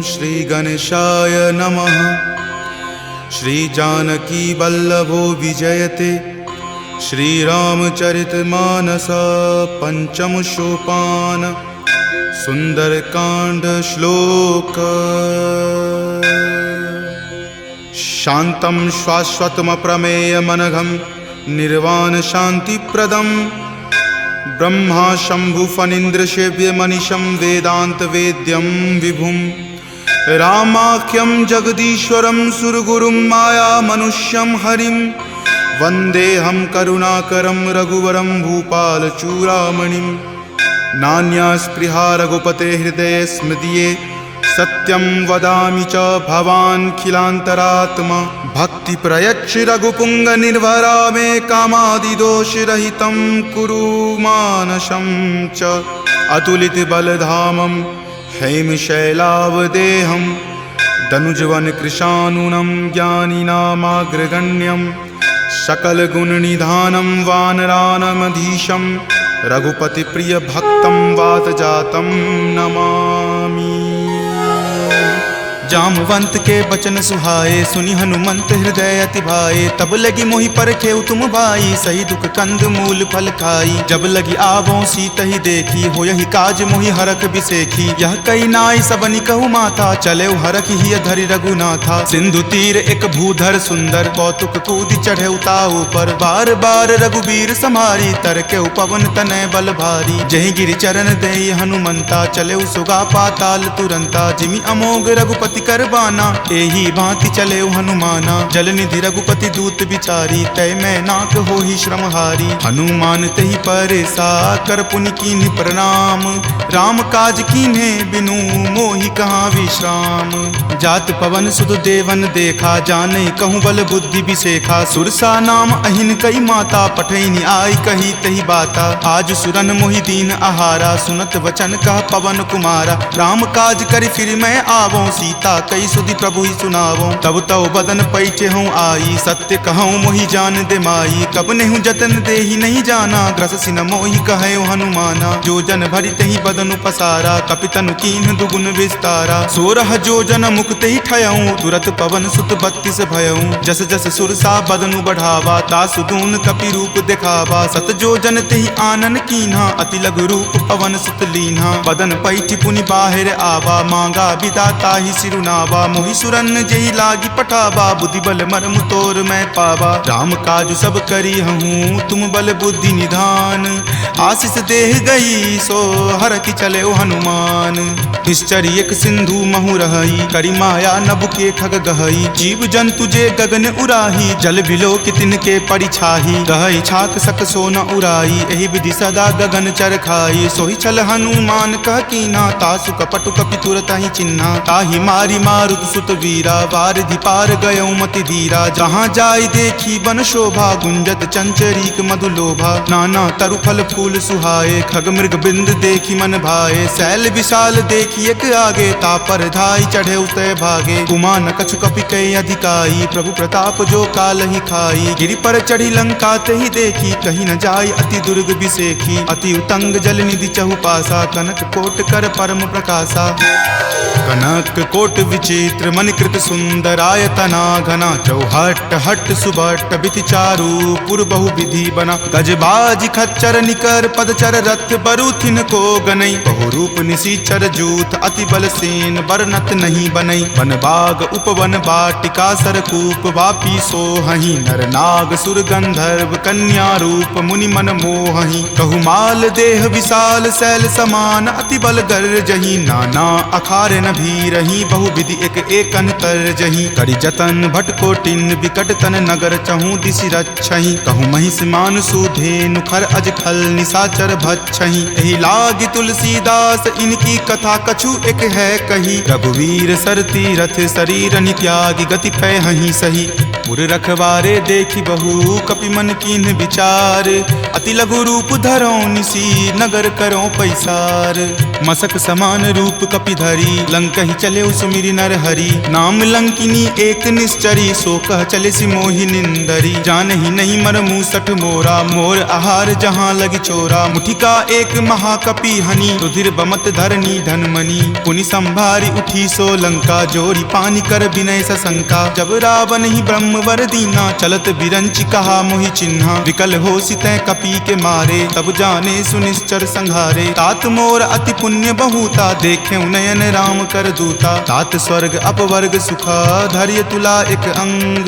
श्री गणेशाय नमः। श्री जानकी वल्लभो विजयते श्रीरामचरितमानस पंचम सोपान सुंदरकांड श्लोक। शांतं शाश्वतमप्रमेयमनघं निर्वाण शांतिप्रदं ब्रह्मा शंभु फणीन्द्रसेव्यमनिशं वेदांत वेद्यं विभुं रामाख्यं जगदीश्वरं सुरगुरुं माया मनुष्यं हरिं वन्देऽहं करुणाकरं रघुवरं भूपालचूडामणिं। नान्या स्पृहा रघुपते हृदये स्मृतिये सत्यं वदामि च भवान् खिलान्तरात्मा। भक्ति प्रयच्छ रघुपुंग निर्भरा मे कामादिदोषरहितं कुरु मानसं च। अतुलित बलधामं हेमशैलावदेहं दनुजवन कृशानुनं ज्ञानिनामाग्रगण्यं सकलगुणनिधानं वानरानमधीशं रघुपति प्रिय भक्तं वातजातं नमामि। जामवंत के बचन सुहाए सुनि हनुमंत हृदय अति भाए। तब लगी मोहि परखेउ तुम भाई सही दुख कंद मूल फल खाई। जब लगी आवों सीत ही देखी हो यही काज मोहि हरख बिसेखी। यह कई नाई सबनि कहु माथा चले हरख ही धरि रघुनाथा। सिंधु तीर एक भूधर सुंदर कौतुक कूदि चढ़े उताऊ पर। बार बार रघुबीर समारी तर के पवन तनय बल भारी। जहि गिरि चरण देई हनुमंता चले सुगा पाताल तुरंता। जिमि अमोघ रघुपति करबाना एही भांति चले हनुमाना। जल निधि रघुपति दूत बिचारी तय मैं नाक हो ही श्रमहारी। हनुमान तहि परेसा कर पुनि कीन्ह प्रणाम। राम काज कीन्हे बिनु मोहि कहाँ विश्राम। जात पवन सुत देवन देखा जानई कहूँ बल बुद्धि बिसेखा। सुरसा नाम अहिन कई माता पठैनी आई कही तही बाता। आज सुरन मोहि दीन आहारा सुनत वचन कह पवन कुमारा। राम काज करि फिर मैं आवों सीता कई सुधि प्रभु ही सुनावो। तब तव बदन पैठे हूँ आई सत्य कहूँ मोहि जान दे माई। कब नेहु जतन दे ही नहीं जाना ग्रससि न मोहि कहे हनुमाना। जो जन भरि तहि बदन पसारा कपितनु कीन्ह दुगुन विस्तारा। 16 जो जन मुक्त ही ठयऊँ तुरत पवन सुत 32 भयऊँ। जस जस सुरसा बदनु बढ़ावा तासु दून कपि रूप दिखावा। सत जो जन तेहि आनन कीन्हा अति लघु रूप पवन सुत लीन्हा। बदन पैठि पुनि बाहिर आवा मांगा विदाता ही सिरुनावा। मोहि सुरन जेहि लागी पठावा बुद्धि बल मर्म तोर मैं पावा। राम काज सब करी हूँ तुम बल बुद्धि निधान। आशीष देह गई सो हर की चले हनुमान। निश्चर एक सिंधु महु रही करी माया नभ के खग गहई। जीव जंतु जे गगन उराही जल बिलो कितिन के परिछाही। गहई छाक सक सो न उराई एहि विधि सदा गगन चर खाई। सोहि छल हनुमान कह कीना तासु कपटु कपि तुरत ही चिन्हा। ताहि मारी मारुत सुत वीरा वारिधि पार गयौ मति धीरा। जहाँ जाय देखी बन शोभा गुंजत चंचरीक मधु लोभा। नाना तरु फल फूल सुहाए खग मृग बिंद देखी मन भाए। शैल विशाल देखी एक आगे तापर धाई चढ़े उतय भागे। कुमान कछु कपि कई अधिकाई प्रभु प्रताप जो काल ही खाई। गिरि पर चढ़ी लंका तेहि देखी कहीं न जाय अति दुर्ग बिसेखी। अति उतंग जल निधि चहु पासा कनक कोट कर परम प्रकाशा। कनक कोट विचित्र मणिकृत सुंदरायतना घना। चौहट हट सुबट बिति चारु पुर बहु विधि बना। गजबाज खच्चर निकर पदचर रथ बरुथिन को गनई। बहु रूप निशिचर जूथ अति बल सेन बरनत नहीं बनई। वन बाग उपवन बाटिका सरकूप वापी सोहहि। नर नाग सुर गंधर्व कन्या रूप मुनि मन मोहहि। कहु माल देह विशाल शैल समान अति बल गर्जहि। नाना अखारे न भी रही बहु विधि एक एकन कर जही। करि जतन भट कोटिन विकट तन नगर चहु दिशि रक्षहि। कहु महिष मान सुधेनु खर अज खल निशाचर भक्षहि। एहि लागी तुलसीदास इनकी कथा कछु एक है कही। रघुवीर सर तीरथ शरीर नित्यागी गति पै हहि सही। पुर रखवारे देखी बहु कपि मन कीन्ह विचार। अति लघु रूप धरो निसी नगर करो पैसार। मसक समान रूप कपि धरी लंक ही चले उस सुमिरि नर हरि। नाम लंकिनी एक निश्चरी, सो कह चले सि मोहि निंदरी। जानहि नहीं मर मूसठ मोरा, मोर आहार जहाँ लगी चोरा। मुठिका एक महाकपि हनि, रुधिर बमत धरनी धनमणि। पुनि संभारी उठी सो लंका, जोरी पानी कर विनय सशंका। जब रावण ही ब्रह्म वर दीना, चलत बिरंचि कहा मोहि चिन्हा। विकल हो सितै कपि के मारे, तब जाने सुनिश्चर संघारे। तात मोर अति पुण्य बहुता, देखे नयन राम कर दूता। तात स्वर्ग अपवर्ग सुखा, धैर्य तुला एक अंग।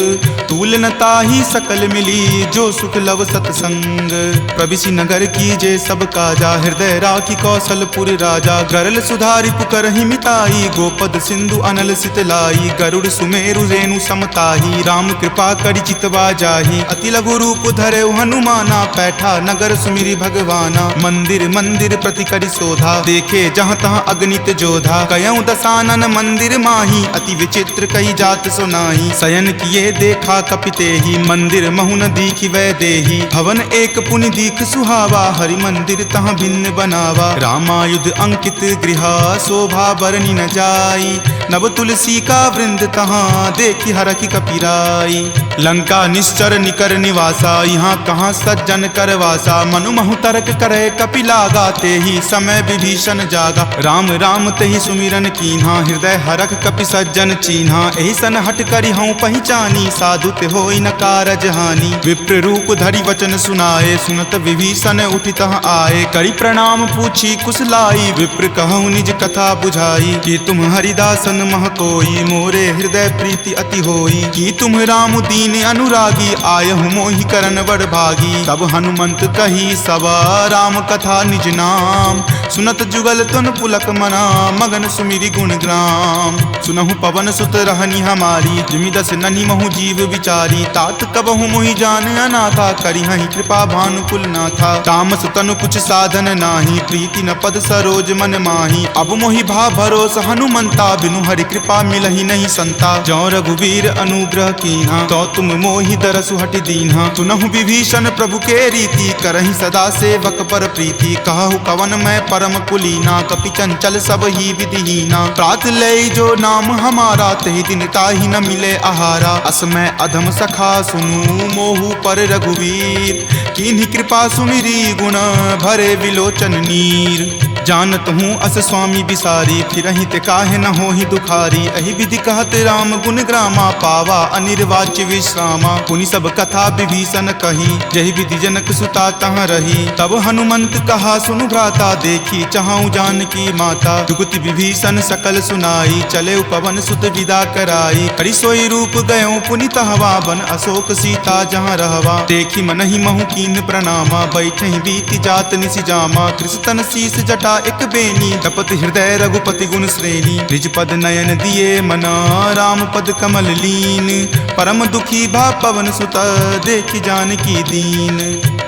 तूल न ताहि सकल मिली, जो सुख लव सतसंग। प्रविशि नगर की जे सब काजा, हृदय राखी कौशलपुर राजा। गरल सुधारि पुकरहि मिताई, गोपद सिंधु अनल सितलाई। गरुड़ सुमेरु रेणु समताही, राम कृपा करि चितवा जाहि। अति लघु रूप धरे हनुमाना, पैठा नगर सुमिरि भगवाना। मंदिर मंदिर प्रति करि शोधा, देखे जहाँ तहाँ अगणित जोधा। कयऊँ दसानन मंदिर माही, अति विचित्र कही जात सुनाही। शयन किए देखा कपितेहि, मंदिर महु न दीखि वै देहि। भवन एक पुनि दीख सुहावा, हरि मंदिर तहाँ भिन्न बनावा। रामायुध अंकित गृहा, शोभा बरनि न जाई। नव तुलसी का वृंद तहाँ, देखि हरखि कपिराई। लंका निश्चर निकर निवासा, यहाँ कहाँ सज्जन कर वासा। मनु महु तर्क करे कपि लागा, तेहि समय विभीषण जागा। राम राम तेहि सुमिरन कीन्हा, हृदय हरख कपि सज्जन चीन्हा। एहि सन हट करि हऊँ पहिचानी, साधु ते होई न कारज हानि। विप्र रूप धरि वचन सुनाए, सुनत विभीषण उठि तहाँ आए। करि प्रणाम पूछी कुशलाई, विप्र कहूँ निज कथा बुझाई। कि तुम हरिदासन मह कोई, मोरे हृदय प्रीति अति होई। कि तुम राम दीन अनुरागी, आयहु मोहि करन बड़ भागी। तब हनुमंत कही सवा, राम कथा निज नाम। सुनत जुगल तुन पुलक मना, मगन सुमिरि गुण ग्राम। सुनहु पवन सुत रहनी हमारी, जिमि दस ननि महु जीव विचारी। तात कबहु मोहि जान अनाथा, करिहहि कृपा भानुकुल नाथा। तामस तनु कुछ साधन नाही, प्रीति न पद सरोज मन माही। अब मोहि भा भरोस हनुमंता, बिनु हरि कृपा मिलहि नहीं संता। जौ रघुवीर अनुग्रह कीन्हा, तो तुम मोहि दरसु हटि दीन्हा। सुनहु विभीषण प्रभु के रीति, करहि सदा सेवक पर प्रीति। कहु कवन मैं परम कुलीना, कपि चंचल सब ही विधिहीना। प्रात लय जो नाम हमारा, तहि दिन ताहि न मिले आहारा। असमय अधम सखा सुनु, मोहु पर रघुवीर। कीन्ही कृपा सुमिरी, गुण भरे विलोचन नीर। जानत हूँ अस स्वामी बिसारी, फिरहि ते काहे न होहि दुखारी। एहि विधि कहत राम गुण ग्रामा, पावा अनिर्वाच्य विश्रामा। पुनि सब कथा विभीषण कही, जहि विधि जनक सुता तहाँ रही। तब हनुमंत कहा सुनु भ्राता, देखी चाहूँ जानकी माता। जुगति विभीषण सकल सुनाई, चले पवन सुत विदा कराई। हरि सोई रूप गयो पुनि तहवा, बन अशोक सीता जहाँ रहवा। देखी मनहि महु कीन प्रणामा, बैठे बीति जात निसि जामा। कृष्ण शीस जटा एक बेनी, तपत हृदय रघुपति गुण श्रेणी। निज पद नयन दिए मना, राम पद कमल लीन। परम दुखी भा पवन सुत, देखि जानकी दीन।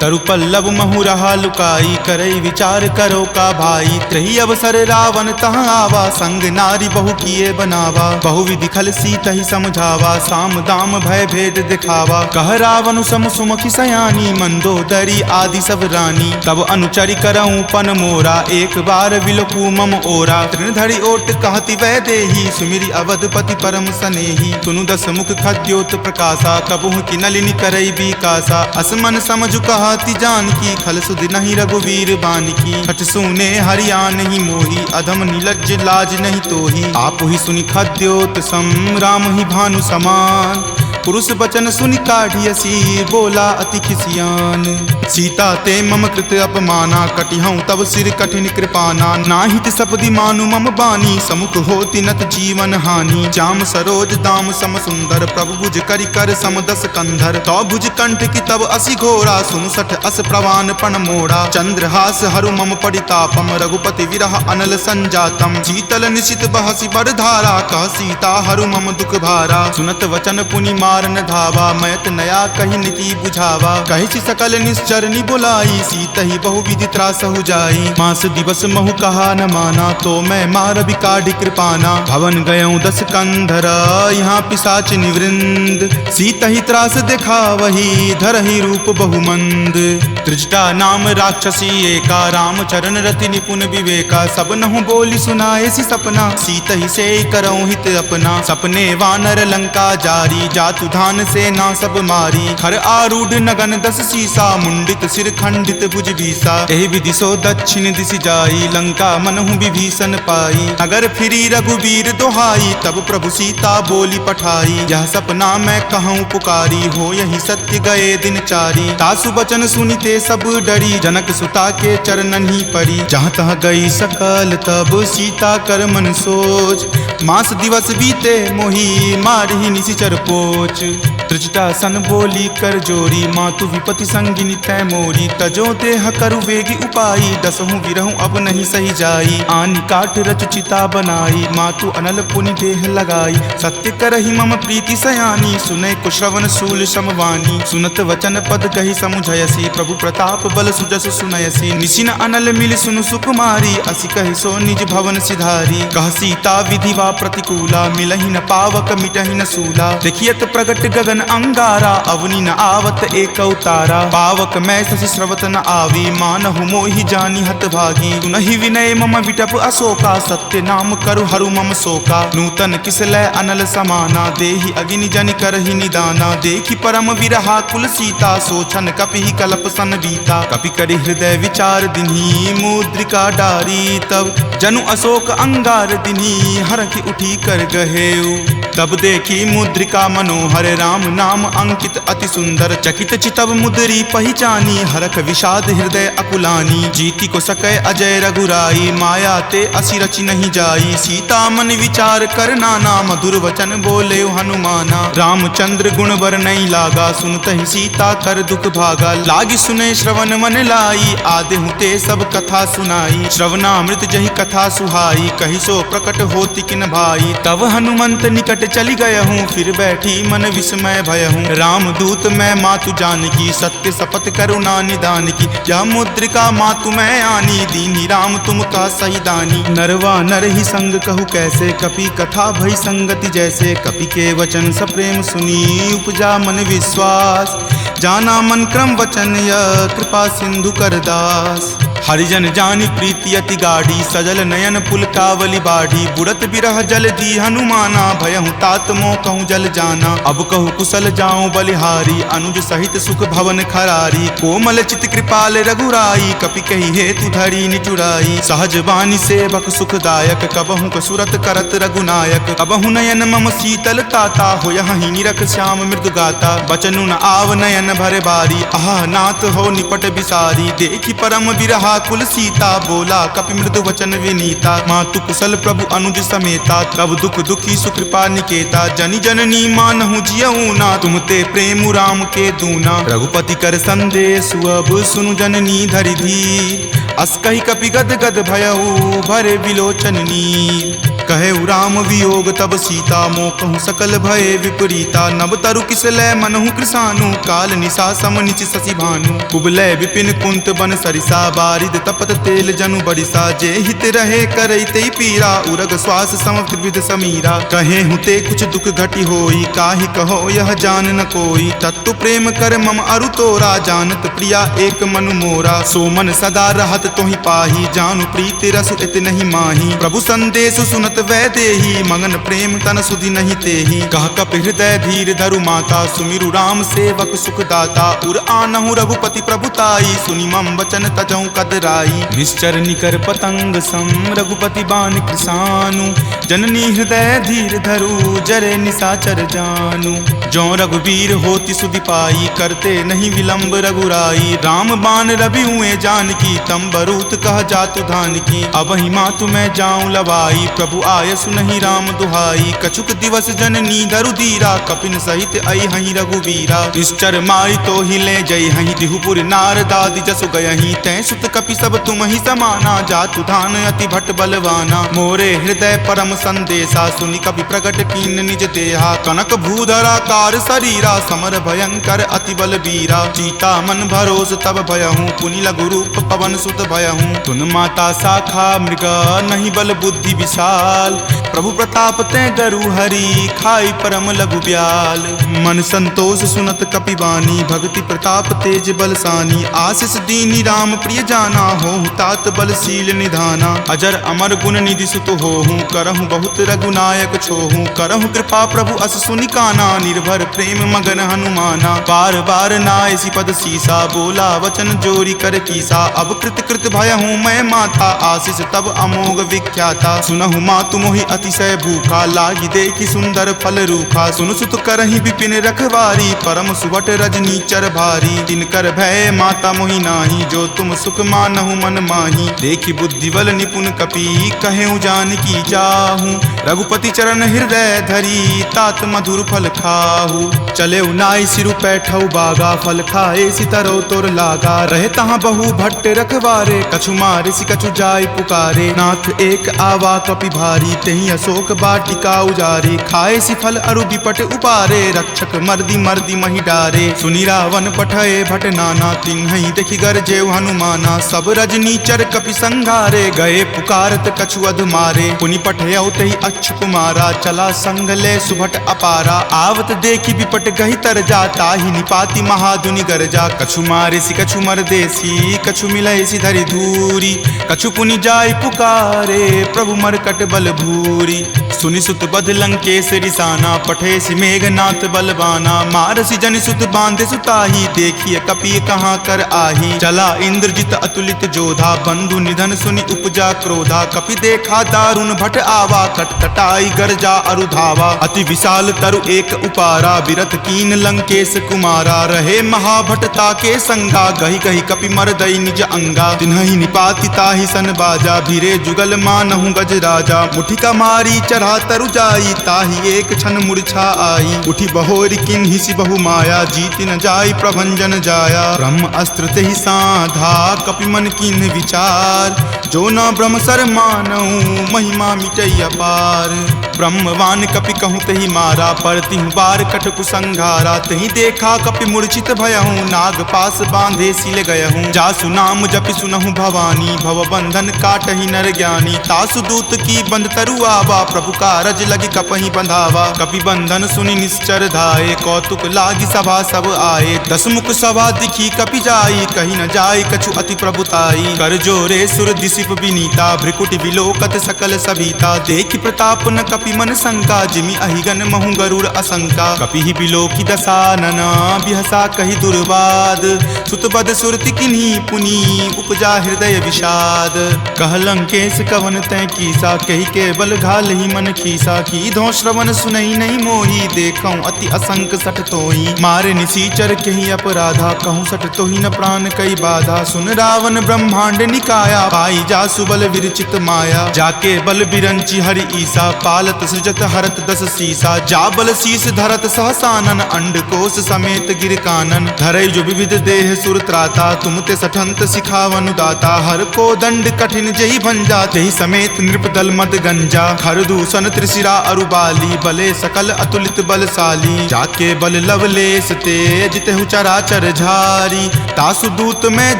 तरु पल्लव महु रहा लुकाई, करई विचार करो का भाई। त्रही अवसर रावण तहाँ आवा, संग नारी बहु किए बनावा। बहु विधि खल सीतहि समझावा, साम दाम भय भेद दिखावा। कह रावण सम सुमुखि सयानी, मंदोदरी आदि सब रानी। तब अनुचरि करऊँ पन मोरा, एक बार विलोकू मम ओरा। तृणधरि ओट कहति वै देही, सुमिरि अवधपति परम सनेही। सुनु दस मुख खद्योत प्रकाशा, कबहुँ की नलिनी करई बिकासा। असमन समझु कहति जानकी, खल सुधि नहीं रघुवीर बानकी। खट सुने हरियाण ही मोही, अधम नीलज्ज लाज नहीं तोही। आप ही सुनि खद्योत सम, राम ही भानु समान। पुरुष बचन सुनि काढ़ियसी, बोला अति खिसियान। सीता ते मम कृत अपमाना, कटिहऊँ तब सिर कठिन कृपाना। नाहित सपदि मानु मम बानी, समुख होति नत जीवन हानि। श्याम सरोज दाम सम सुंदर, प्रभु भुज करि कर सम दस कंधर। तो भुज कंठ की तब असि घोरा, सुनु सठ अस प्रवान पण मोड़ा। चंद्रहास हरु मम परितापम, रघुपति विरह अनल संजातम। शीतल निशित बहसि बड़ धारा, कह सीता हरु मम दुख भारा। सुनत वचन पुनि मारन धावा, मैत नया कही नीति बुझावा। कही सकल निश्चरनी बुलाई, सीत ही बहुविधि त्रास हो जाई। मास दिवस महु कहा न माना, तो मैं मार बिकाढ़ी कृपाना। भवन गयऊँ 10 कंधरा, यहाँ पिशाच निवृंद। सीत ही त्रास देखा वही, धरहि रूप बहुमंद। त्रिजटा नाम राक्षसी एका, राम चरण रति निपुण विवेका। सब नहु बोली सुनाए सी सपना, सीत ही से करऊँ हित अपना। सपने वानर लंका जारी, जातु धान से ना सब मारी। खर आरूढ़ नगन 10 सीसा, मुंडित सिर खंडित भुज बीसा। एहि विधि सो दक्षिण दिशि जाई, लंका मनहु विभीषण पाई। नगर फिरी रघुबीर दोहाई, तब प्रभु सीता बोली पठाई। यह सपना मैं कहूँ पुकारी, हो यही सत्य गए दिन चारी। तासु बचन सुनिते सब डरी, जनक सुता के चरणन ही परी। जहाँ तहाँ गई सकल तब सीता कर मन सोच। मास दिवस बीते मोही, मारहि निशिचर पोच। त्रिजटा सन बोली कर जोरी, मातु विपति संगिनी तै मोरी। तजो देह करु वेगी उपाई, दसहु विरहु अब नहीं सही जाई। आनि काट रच चिता बनाई, मातु अनल पुनि देह लगाई। सत्य करहि मम प्रीति सयानी, सुनै कुश्रवण शूल समवानी। सुनत वचन पद कहि समुझयसी, प्रभु प्रताप बल सुजस सुनयसी। निशिन अनल मिल सुनु सुकुमारी, असि कहि सो निज भवन सिधारी। कह सीता विधि वा प्रतिकूला, मिलहि न पावक मिटहि न सूला। देखियत प्रगट गगन अंगारा, अवनि न आवत एक तारा। पावक मैं शशि स्रवत न आवी, मानहु मोहि जानी हत भागी। सुनहि विनय मम विटप अशोका, सत्य नाम करु हरु मम शोका। नूतन किसलै अनल समाना, देहि अगिनि जनि करहि निदाना। देखि परम विरहा कुल सीता, सोचन कपिहि कलप सन बीता। कपि करि हृदय विचार दिन्ही, मुद्रिका डारी। तब जनु अशोक अंगार दिन्ही, हरखि उठी कर गहेऊ। तब देखी मुद्रिका मनोहर, राम नाम अंकित अति सुंदर। चकित चितव मुद्री पहचानी, हरख विषाद हृदय अकुलानी। जीति को सकै अजय रघुराई, माया ते असि रचि नहीं जाई। सीता मन विचार कर नाना, मधुर वचन बोले हनुमाना। रामचंद्र गुण बर नहीं लागा, सुनतहि सीता कर दुख भागा। लागी सुने श्रवण मन लाई, आदेहु ते सब कथा सुनाई। श्रवणामृत जहि कथा सुहाई, कहि सो प्रकट होति किन भाई। तब हनुमंत निकट चली गयहूँ, फिर बैठी मन विस्मय भयहूँ। राम दूत मैं मातु जानकी, सत्य शपथ करुणा निदान की। यह मुद्रिका मातु मैं आनी, दीनी राम तुम का सही दानी। नरवा नर ही संग कहु कैसे, कपि कथा भई संगति जैसे। कपि के वचन सप्रेम सुनी, उपजा मन विश्वास। जाना मन क्रम वचन यह, कृपा सिंधु कर दास। हरिजन जानी प्रीति अति गाढ़ी, सजल नयन पुलकावली बाढ़ी। बुड़त बिरह जल दी हनुमाना, भयहु तात मोह कहूँ जल जाना। अब कहु कुशल जाऊँ बलिहारी, अनुज सहित सुख भवन खरारी। कोमल चित कृपाल रघुराई, कपि कही हेतु धरी निचुराई। सहज बानी सेवक सुखदायक, कबहु कसुरत करत रघुनायक। कबहु नयन मम शीतल ताता, होयहि निरख श्याम मृदु गाता। बचनु न आव नयन भर बारी, आह नाथ हो निपट बिसारी। देखि परम बिरहा कुल सीता, बोला कपि मृदु वचन विनीता। मातु कुशल प्रभु अनुज समेता, तब दुख दुखी सुकृपा निकेता। जनि जननी मानहु जियऊ ना, तुम ते प्रेम राम के दूना। रघुपति कर संदेश अब सुनु जननी धरि धीर। अस कहि कपि गद गद भयऊ, भरे विलोचन नीर। कहे राम वियोग तब सीता, मोह कहूँ सकल भय विपरीता। नब तरु किसलै मनहु कृसानु, काल निशा सम निचि शशि भानु। कुबलय विपिन कुंत बन सरिसा, बारिद तपत तेल जनु बरिसा। जे हित रहे करैते पीरा, उरग श्वास सम त्रिविध समीरा। कहे हुते कुछ दुख घटी होई, काहि कहो यह जान न कोई। तत्व प्रेम कर मम अरु तोरा, जानत प्रिया एक मनु मोरा। सो मन सदा रहत तोहि पाही, जानु प्रीति रसु इत नहीं माही। प्रभु संदेश सुनत वै देही, मगन प्रेम तन सुधि नहीं तेही। कह कपि हृदय धीर धरु माता, सुमिरु राम सेवक सुख दाता। उर आनहु रघुपति प्रभुताई, सुनि मम वचन तजहु कदराई। निश्चर निकर पतंग सम, रघुपति बान कृसानु। जननी हृदय धीर धरु, जरे निशाचर जानु। जो रघुवीर होति सुधि पाई, करते नहीं विलंब रघुराई। राम बान रवि हुए जानकी, तम बरूत कह जातु धान की। अब ही मातु मैं जाऊं लवाई, प्रभु आय सुनहि राम दुहाई। कछुक दिवस जननी धरु धीरा, कपिन सहित आई हहीं रघुवीरा। निश्चर मारी तो हिले जय हहीं, दिहुपुर नारदादि जसु गयहीं। तै सुत कपि सब तुम ही समाना, जातु धान अति भट बलवाना। मोरे हृदय परम संदेशा सुनि कपि प्रकट कीन निज देहा कनक भूधराकार शरीरा समर भयंकर अति बल बीरा सीता मन भरोस तब भयहूँ पुनि लघु रूप पवन सुत भयहूँ तुन माता शाखा मृगा नहीं बल बुद्धि विशाल प्रभु प्रताप ते गरु हरि खाई परम लघु ब्याल मन संतोष सुनत कपिवानी भक्ति प्रताप तेज बलसानी आशीष दीनी राम प्रिय जाना हो तात बलशील निधाना अजर अमर गुण निधि सुत होहूँ करहूँ बहुत रघुनायक छोहूँ करहूँ कृपा प्रभु अस सुनि काना निर्भर प्रेम मगन हनुमाना बार बार नायसी पद सीसा बोला वचन जोरी कर कीसा अब कृत कृत भयहूँ मैं माता आशीष तब अमोघ विख्याता सुनहु मातु मोहि अतिशय भूखा लागी देखी सुंदर फल रूखा सुन सुत करहि विपिन रखवारी परम सुवट रजनी चर भारी तिनकर भय माता मोहि नाही जो तुम सुख मानहु मन माही देखी बुद्धि बल निपुण कपि कहेउ जानकी जाहू रघुपति चरण हृदय धरी तात मधुर फल खाहू चले नाई सिरु पैठौ बागा फल खाए सितरो तोर लागा रहे तहाँ बहु भट्ट रखवारे कछु मारे सि कछु जाय पुकारे नाथ एक आवा कपि भारी तही अशोक बाटिका उजारे खाए सि फल अरु विपट उपारे रक्षक मर्दी मर्दी मही डारे सुनि रावण पठये भट नाना तिन्हि देखि गरजेउ हनुमाना सब रजनी चर कपि संघारे गए पुकारत कछु अध मारे पुनि पठयौ तहि अच्छ कुमारा चला संग ले सुभट अपारा आवत देखि विपट गहि तर जाता ही निपाति महादुनि गरजा कछु मारे सि कछु मर देसी कछु मिलय सि धरि धूरी कछु पुनि जाय पुकारे प्रभु मरकट बल भूरी सुनि सुत बध लंकेश रिसाना पठे सि मेघनाथ बलवाना मारसि जनि सुत बांधे सुताही देखिए कपि कहाँ कर आही चला इंद्रजित अतुलित जोधा बंधु निधन सुनि उपजा क्रोधा कपि देखा दारुण भट आवा कटकटाई गरजा अरु धावा अति विशाल तरु एक उपारा विरत कीन लंकेश कुमारा रहे महाभटता के संगा गही गही कपि मरदई निज अंगा तिन्हि निपाति ताहि सन बाजा भीरे जुगल मानहु गज राजा मुठिका मारी चढ़ा तरु जाई ताहि एक क्षण मूर्छा आई उठी बहोरी किन्हि सि बहु माया जीति न जाई प्रभंजन जाया ब्रह्म अस्त्र तेहि साधा कपि मन किन्हि विचार जो न ब्रह्म सर मानहु महिमा मिटई अपार ब्रह्मवान कपि कहूँ तहि मारा परतिहु बार कटकु संघारा तहि देखा कपि मूर्छित भयहूँ नाग पास बांधे सिल गयहूँ जासु नाम जपि सुनहु भवानी भव बंधन काटहि नर ज्ञानी तासु दूत की बंध तरु आवा प्रभु कारज लगी कपहि बंधावा कपि बंधन सुनि निश्चर धाये कौतुक लागी सभा सब आए दस मुख सभा दिखी कपि जाई कहीं न जाई कछु अति प्रभुताई कर जोरे सुर दिसिप विनीता भ्रिकुटि विलोकत सकल सभीता देखि प्रताप न कपि मन शंका जिमि अहिगन महु गरुड़ असंका कपि ही बिलोकी दसानना बिहसा कहि दुर्वाद सुतबद सुरति किन्ही पुनि उपजा हृदय विषाद कह लंकेश कवन तै कीसा कहि के बल घाल ही मन खीसा की धो श्रवण सुनई नहीं मोही देखऊं अति असंक सठ तोही मारे निसीचर कहीं अपराधा कहूँ सठ तोही न प्राण कई बाधा सुन रावण ब्रह्मांड निकाया पाई जा सुबल विरचित माया जाके बल बिरंची हरि ईसा पालत सृजत हरत दस सीसा जा बल शीस धरत सहसानन अंड कोश समेत गिर कानन धरई जो विविध देह सुर त्राता तुम ते सठंत सिखावनु दाता हर को दंड कठिन जही भंजा जही समेत नृपदल मद गंजा खर दूषण त्रिशिरा अरुबाली बले सकल अतुलित बलशाली जाके बल लवलेश तेज तेहु चराचर झारी तासु दूत में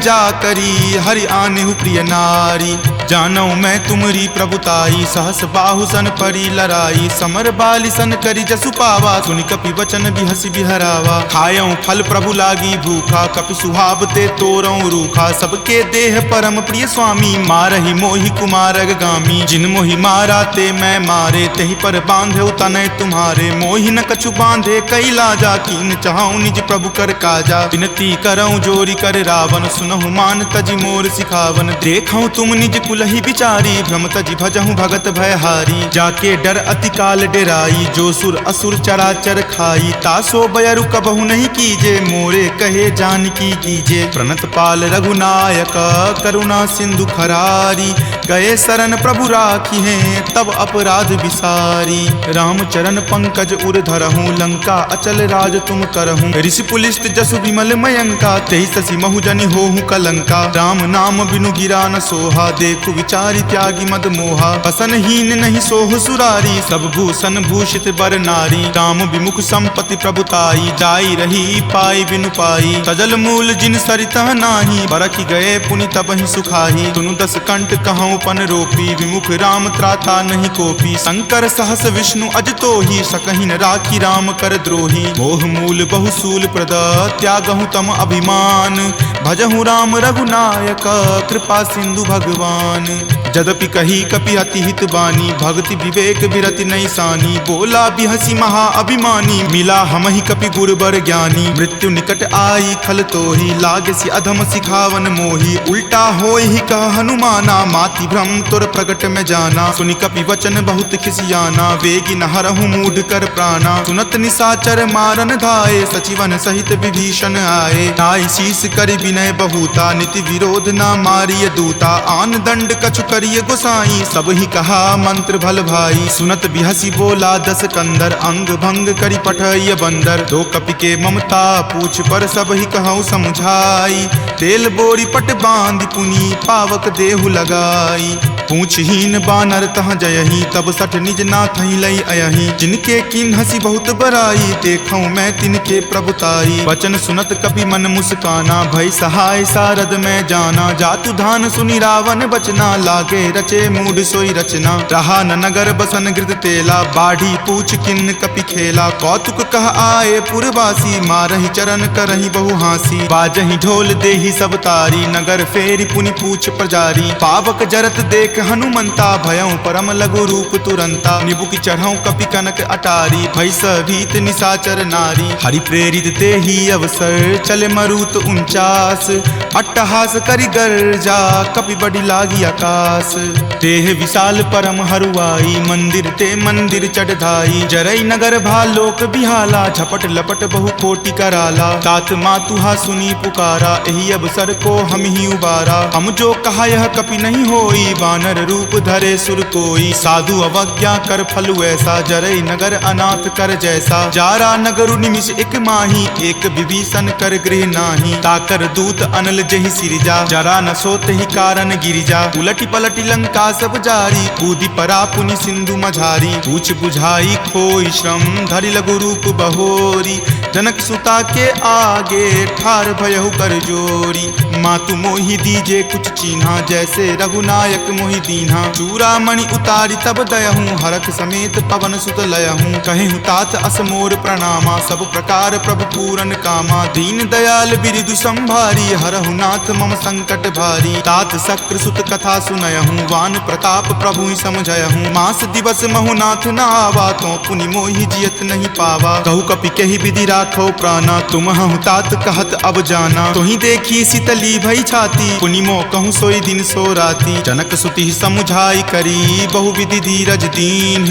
जा करी हरि आनेहु प्रिय नारी जानो मैं तुमरी प्रभुताई सहस बाहु सन परी लराई समर बाली सन करी जसु पावा सुनि कपि वचन बिहसि बिहरावा खायऊं फल प्रभु लागी भूखा कपि सुहाव ते तोरऊं रूखा सबके देह परम प्रिय स्वामी मारहि मोहि कुमारग गामी जिन मोहि मारा ते मैं मारे तेहि पर बांधे तनय तुम्हारे मोहि न कछु बांधे कई लाजा कीन चाहूं निज प्रभु कर काजा विनती करऊं जोरी कर रावण सुनहु मान तजि मोर सिखावन देखऊं तुम निज कुलहि बिचारी भ्रम तजि भजहूं भगत भयहारी जाके डर अति काल डेराई, जो सुर असुर चराचर खाई, तासो बयरु कबहु नहीं कीजे, मोरे कहे जानकी कीजे। प्रणत पाल रघुनायक करुणा सिंधु खरारी, गए शरण प्रभु राखी हैं तब अपराध विसारी। राम चरण पंकज उर धरहूँ, लंका अचल राज तुम करहूँ। ऋषि पुलिस्त जसु विमल मयंका, तेहि ससी महु जनि होहु कलंका। राम नाम बिनु गिरा न सोहा, देखु विचारी त्यागी मद मोहा। बसनहीन नहीं सोह सुरारी, सब भूषण भूषित बर नारी। राम विमुख संपत्ति प्रभुताई, जाई रही पाई बिनु पाई। सजल मूल जिन सरिता नाही, बरखि गए पुनि तबहि सुखाही। सुनु दस कंठ कहूँ पन रोपी, विमुख राम त्राता नहीं कोपी। शंकर सहस विष्णु अज तोहि, सकहि न राखी राम कर द्रोही। मोह मूल बहुसूल प्रद, त्यागहु तम अभिमान। भजहु राम रघुनायक, कृपा सिंधु भगवान। जदपि कही कपि अति हित बानी, भक्ति विवेक विरति नहीं सानी। बोला बिहसी महा अभिमानी, मिला हमहि कपि गुर बर ज्ञानी। मृत्यु निकट आई खल तोहि, लागे सि अधम सिखावन मोहि। उल्टा होय ही कह हनुमाना, माति भ्रम तुर प्रगट में जाना। सुनि कपि वचन बहुत खिसियाना, वेगी न हरहु मूढ़ कर प्राणा। सुनत निसाचर मारन धाये, सचिवन सहित विभीषण आए। नाई शीस करि विनय बहुता, नीति विरोध ना मारिय दूता। आन दंड कछु करिय गोसाई, सब ही कहा मंत्र भल भाई। सुनत बिहसी बोला दस कंदर, अंग भंग करि पठय बंदर। दो कपि के ममता पूछ पर, सब ही कहूँ समझाई। तेल बोरी पट बांध पुनी, पावक देहु लगाई। पूछहीन बानर तह जयही, तब सठ निज नाथ ही लई अयही। जिनके किन हसी बहुत बराई, देखूं मैं तिनके प्रभुताई। वचन सुनत कपि मन मुस्काना, भय सहाय सारद में जाना। जातु धान सुनि रावण बचना, लागे रचे मूढ़ सोई रचना। रहा न नगर बसन गृत तेला, बाढ़ी पूछ किन कपि खेला। कौतुक कह आए पुरवासी, मारहि चरण करहि बहु हासी। बाजहि ढोल देहि सब तारी, नगर फेरी पुनि पूछ प्रजारी। पावक जरत देख हनुमंता, भयं परम लघु रूप तुरंता। निबुक चढ़ऊ कपि कनक अटारी, भय भीत निसाचर नारी। हरि प्रेरित ते ही अवसर, चले मरुत 49। अट्टहास करि गर्जा, कपि बड़ी लागी आकाश। देह विशाल परम हरुआई, मंदिर ते मंदिर चढ़ाई। जरई नगर भालोक बिहाला, झपट लपट बहु कोटि कराला। तात मातुहा सुनी पुकारा, एहि अवसर को हम ही उबारा। हम जो कहा यह कपि नहीं होई, वानर रूप धरे सुर कोई। साधु अवज्ञा कर फलु ऐसा, जरई नगर अनाथ कर जैसा। जारा नगरु निमिष एक माही, एक विभीषण कर गृह नाही। ताकर दूत अनल जहि सिरजा, जरा न सोते ही कारण गिरिजा। उलटी पलटी लंका सब जारी, कूदी परा पुनि सिंधु मझारी। पूछ बुझाई खोई श्रम, धरि लघु रूप बहोरी। जनक सुता के आगे, ठार भयहु कर जोरी। मातु मोहि दीजे कुछ चीन्हा, जैसे रघुनायक मोहि दीन्हा। चूड़ामणि उतारी तब दयहूँ, हरख समेत पवन सुत लयहूँ। कहेहु तात असमोर प्रणामा, सब प्रकार प्रभु पूरन कामा। दीन दयाल बिरिदु संभारी, हरहु नाथ मम संकट भारी। तात शक्र सुत कथा सुनयहूँ, वान प्रताप प्रभु ही समझयहूँ। मास दिवस महु नाथ न आवा, तो पुनि मोहि जियत नहीं पावा। कहु कपि कहि विधि राखो प्राणा, तुम हूँ तात कहत अब जाना। तुहि देखी शीतली भई छाती, पुनि मो कहूँ सोई दिन सो राती। जनक सुति समुझाई करी, बहु विधि धीरज दीन।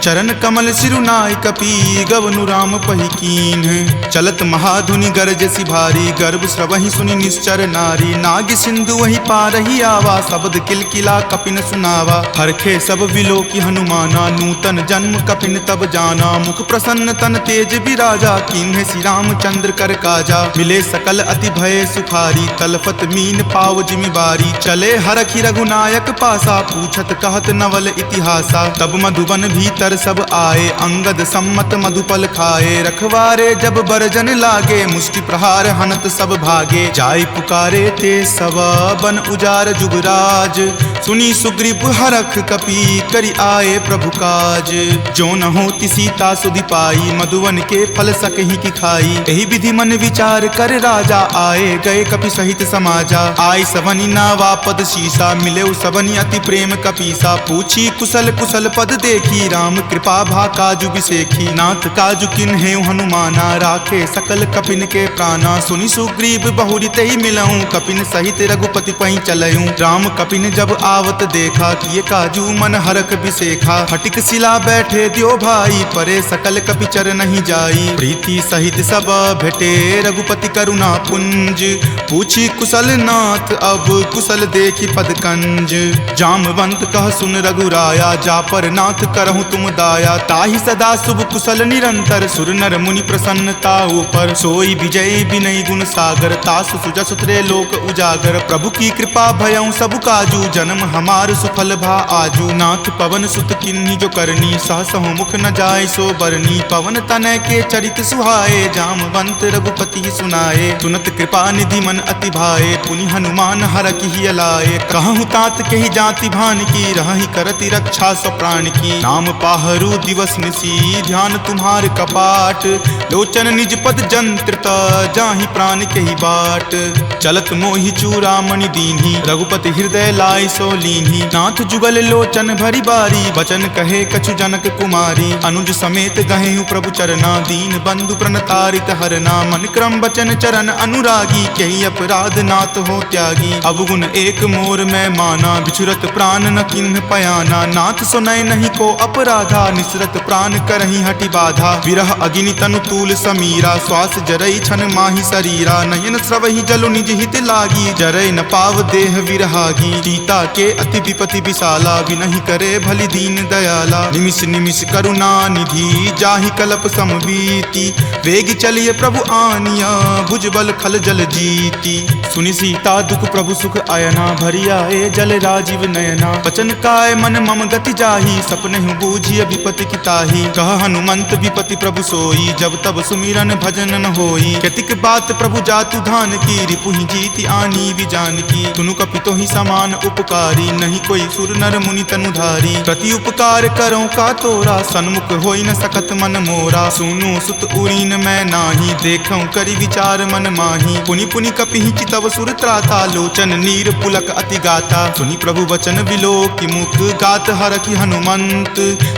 चरण कमल सिरुनाय कपि, गवनु राम पहि कीन। चलत महाधुनि गरजसि भारी, गर्भ स्रवहि सुनि निश्चर नारी। नाग सिंधु वही पारहि आवा, शब्द किलकिला कपिन सुनावा। हरखे सब विलोकि हनुमाना, नूतन जन्म कपिन तब जाना। मुख प्रसन्न तन तेज विराजा, कीन्हे श्री रामचंद्र कर काजा। मिले सकल अति भय सुखारी, तलफत मीन पाव जिमि बारी। चले हरखि रघुनायक पासा, पूछत कहत नवल इतिहासा। तब मधुबन भीतर सब आए, अंगद सम्मत मधुपल खाए। रखवारे जब बरजन लागे, मुष्टि प्रहार हनत सब भागे। जाय पुकारे ते सब, बन उजार जुगराज। सुनी सुग्रीव हरख कपि, करि आए प्रभु काज। जो न होति सीता सुधि पाई, मधुवन के फल सकहि की खाई। यही विधि मन विचार कर राजा, आए गए कपि सहित समाजा। आई सबनी नावा पद शीसा, मिले सबनी अति प्रेम कपीसा। पूछी कुशल कुशल पद देखी, राम कृपा भा काजु बिसेखी। नाथ काजु किन्हे हनुमाना, राखे सकल कपिन के प्राणा। सुनि सुग्रीव बहुरी तहि मिलऊं, कपिन सहित रघुपति पहि चलऊं। राम कपिन जब आवत देखा, किए काजू मन हरक बिसेखा। फटिक शिला बैठे द्यो भाई, परे सकल कपिचर नहीं जाई। प्रीति सहित सब भेटे, रघुपति करुणा पुंज। पूछी कुशल नाथ, अब कुशल देखी पद कंज। जामवंत कह सुन रघुराया, जा पर नाथ करहु तुम दाया। ताहि सदा शुभ कुशल निरंतर, सुर नर मुनि प्रसन्नता ऊपर। सोई विजय विनय गुण सागर, तासु सुजस त्रय लोक उजागर। प्रभु की कृपा भयउ सब काजू, जन्म हमार सुफल भा आजू। नाथ पवन सुत किन्ही जो करनी, सहसहु मुख न जाय सो बरनी। पवन तनय के चरित सुहाए, जामवंत रघुपति सुनाए। सुनत कृपा निधि मन अति भाए, पुनि हनुमान हरखि हिय लाए। कहूँ तात के ही जाति भान की, रहहि करति रक्षा स्व प्राण की। नाम पाहरू दिवस निसी, ध्यान तुम्हार कपाट। लोचन निज पद जंत्रित, जाहि प्राण के ही बाट। चलत मोहि चूड़ामणि दीन्ही, रघुपति हृदय लाय सो लीन्ही। नाथ जुगल लोचन भरी बारी, बचन कहे कछु जनक कुमारी। अनुज समेत गहेहु प्रभु चरना, दीन बंधु प्रणतारित हरना। मन क्रम बचन चरण अनुरागी, कही अपराध नाथ हो त्यागी। अवगुण एक मोर में माना, बिछुरत प्राण न किन्ह पयाना। नाथ सुनय नहीं को अपराधा, निसरत प्राण करहि हटि बाधा। विरह अग्नि तनु तूल समीरा, श्वास जरई छन माहि शरीरा। नयन स्रवहि जलु निज हित लागी, जरय न पाव देह विरहागी। सीता के अति विपति विशाला, विनहि करे भली दीन दयाला। निमिष निमिष करुणा निधि, जाहि कलप समबीति। वेग चलिए प्रभु आनिया, भुजबल खल जल जीती। सुनि सीता दुख प्रभु सुख अयना, भरी आए जल राजीव नयना। बचन काय मन मम गति जाही, सपनेहु बूझिय विपति की ताही। कह हनुमंत विपति प्रभु सोई, जब तब सुमिरन भजन न होई। केतिक बात प्रभु जातु धान की, रिपुहि जीति आनी विजान की। तुनु कपितो ही समान उपकारी, नहीं कोई सुर नर मुनि तनुधारी। प्रति उपकार करो का तोरा, सन्मुख होई न सकत मन मोरा। सुनु सुत उरीन मैं नाही, देखऊं करि विचार मन माही। पुनि पुनि कपिहि चितव सुर त्राता, लोचन नीर पुलक अति गाता। सुनि प्रभु वचन विलोकि मुख, गात हरखि हनुमंत।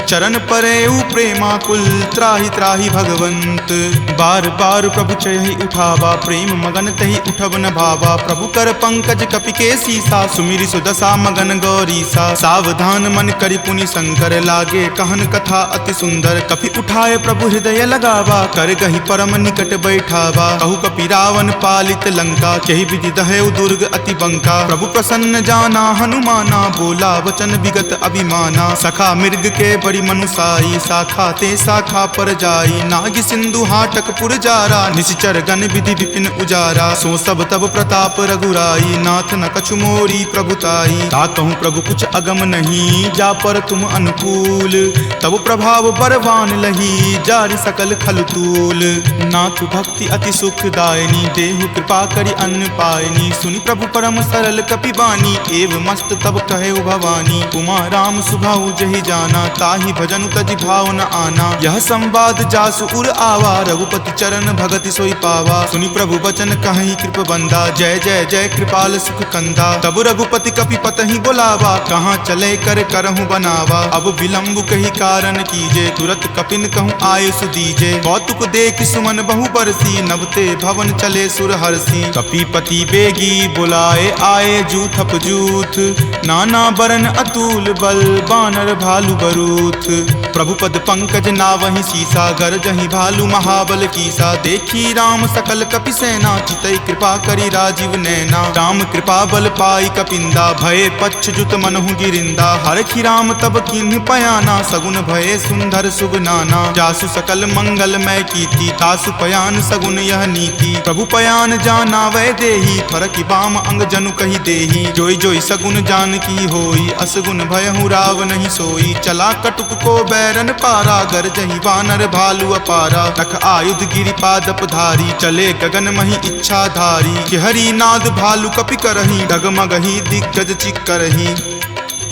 चरण परेउ प्रेमाकुल, त्राहि त्राहि भगवंत। बार बार प्रभु चयहि उठावा, प्रेम मगन तहि उठब न भावा। प्रभु कर पंकज कपि के सीसा, सुमिरि सुदशा मगन गौरीसा। सावधान मन करि पुनि शंकर, लागे कहन कथा अति सुंदर। कपि उठाए प्रभु हृदय लगावा, कर गहि परम निकट बैठावा। कहु कपि रावण पालित लंका, केहि विधि दहेउ दुर्ग अति बंका। प्रभु प्रसन्न जाना हनुमाना, बोला वचन विगत अभिमाना। सखा मृग के बड़ी मनुसाई, शाखा ते शाखा पर जाई। नाग सिंधु हाटक पुर जारा, निशिचर गण विधि विपिन उजारा। सो सब तब प्रताप रघुराई, नाथ न कछु मोरी प्रभुताई। ताकहु प्रभु कुछ अगम नहीं, जा पर तुम अनुकूल। तब प्रभाव बरवान लही, जारि सकल खल तूल। नाथ भक्ति अति सुखदायनी, देहु कृपा करि अन्न पायनी। सुनि प्रभु परम सरल कपि बानी, एव मस्त तब कहे भवानी। उमा राम सुभाउ जहि जाना, ताहि भजनु तजि भाव न आना। यह संवाद जासु उर आवा, रघुपति चरण भगति सोई पावा। सुनि प्रभु बचन कहि कृप बंदा, जय जय जय कृपाल सुख कंदा। तब रघुपति कपि पतहि बोलावा, कहाँ चले कर करहु बनावा। अब विलंब कही कारण कीजे, तुरत कपिन कहूँ आयुष दीजे। कौतुक देख सुमन बहु बरसी, नभते भवन चले सुर हरसी। कपिपति बेगी बुलाए, आए जूथप जूथ। नाना बरन अतुल बल, बानर भालु बरूथ। प्रभु पद पंकज नावहि सीसा, गरजहि भालु महाबल कीसा। देखी राम सकल कपि सेना, चितई कृपा करि राजीव नैना। राम कृपा बल पाई कपिंदा, भये पच्छ जुत मनहु गिरिंदा। हरखि राम तब किन्ह पयाना, सगुन भये सुंदर शुभ नाना। जासु सकल मंगल मय कीति, तासु पयान सगुन यह नीति। प्रभु पयान जाना वै देही, फरकि बाम अंग जनु कहि देही। जोई जोई सगुन जान की होई, असगुन भयहु राव नहीं सोई। चला कटुक को बैरन पारा, गरजहि वानर भालु अपारा। तख आयुध गिरि पादप धारी, चले गगन महि इच्छा धारी। कि हरि नाद भालु कपि करही, डगमगहि दिग्गज चिक्करही।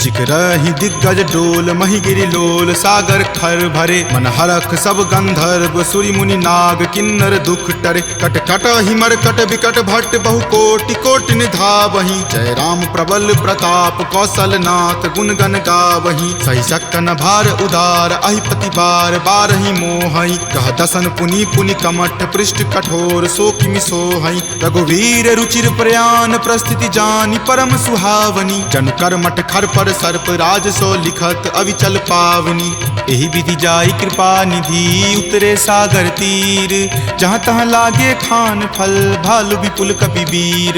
ऋषिक रही दिग्गज डोल, मही गिरि लोल सागर खर भरे। मन हरख सब गंधर्व सूरि मुनि नाग, किन्नर दुख टरे। कट कट हिमर कट विकट भट्ट बहु कोटि कोटि निधावहीं। जय राम प्रबल प्रताप कौशल नाथ, गुण गण गावहीं। सही सकन भार उदार, अहिपति बार बारहि मोहई। कह दसन पुनि पुनि कमठ, पृष्ठ कठोर सो किमि सोहई। रघुवीर रुचिर प्रयाण, प्रस्थिति जानि परम सुहावनी। जनु कर्मठ खर पर सर्प, राज सो लिखत अविचल पावनी। एहि विधि जाई कृपा निधि, उतरे सागर तीर। जहाँ तहाँ लागे खान फल, भालु विपुल कपिवीर।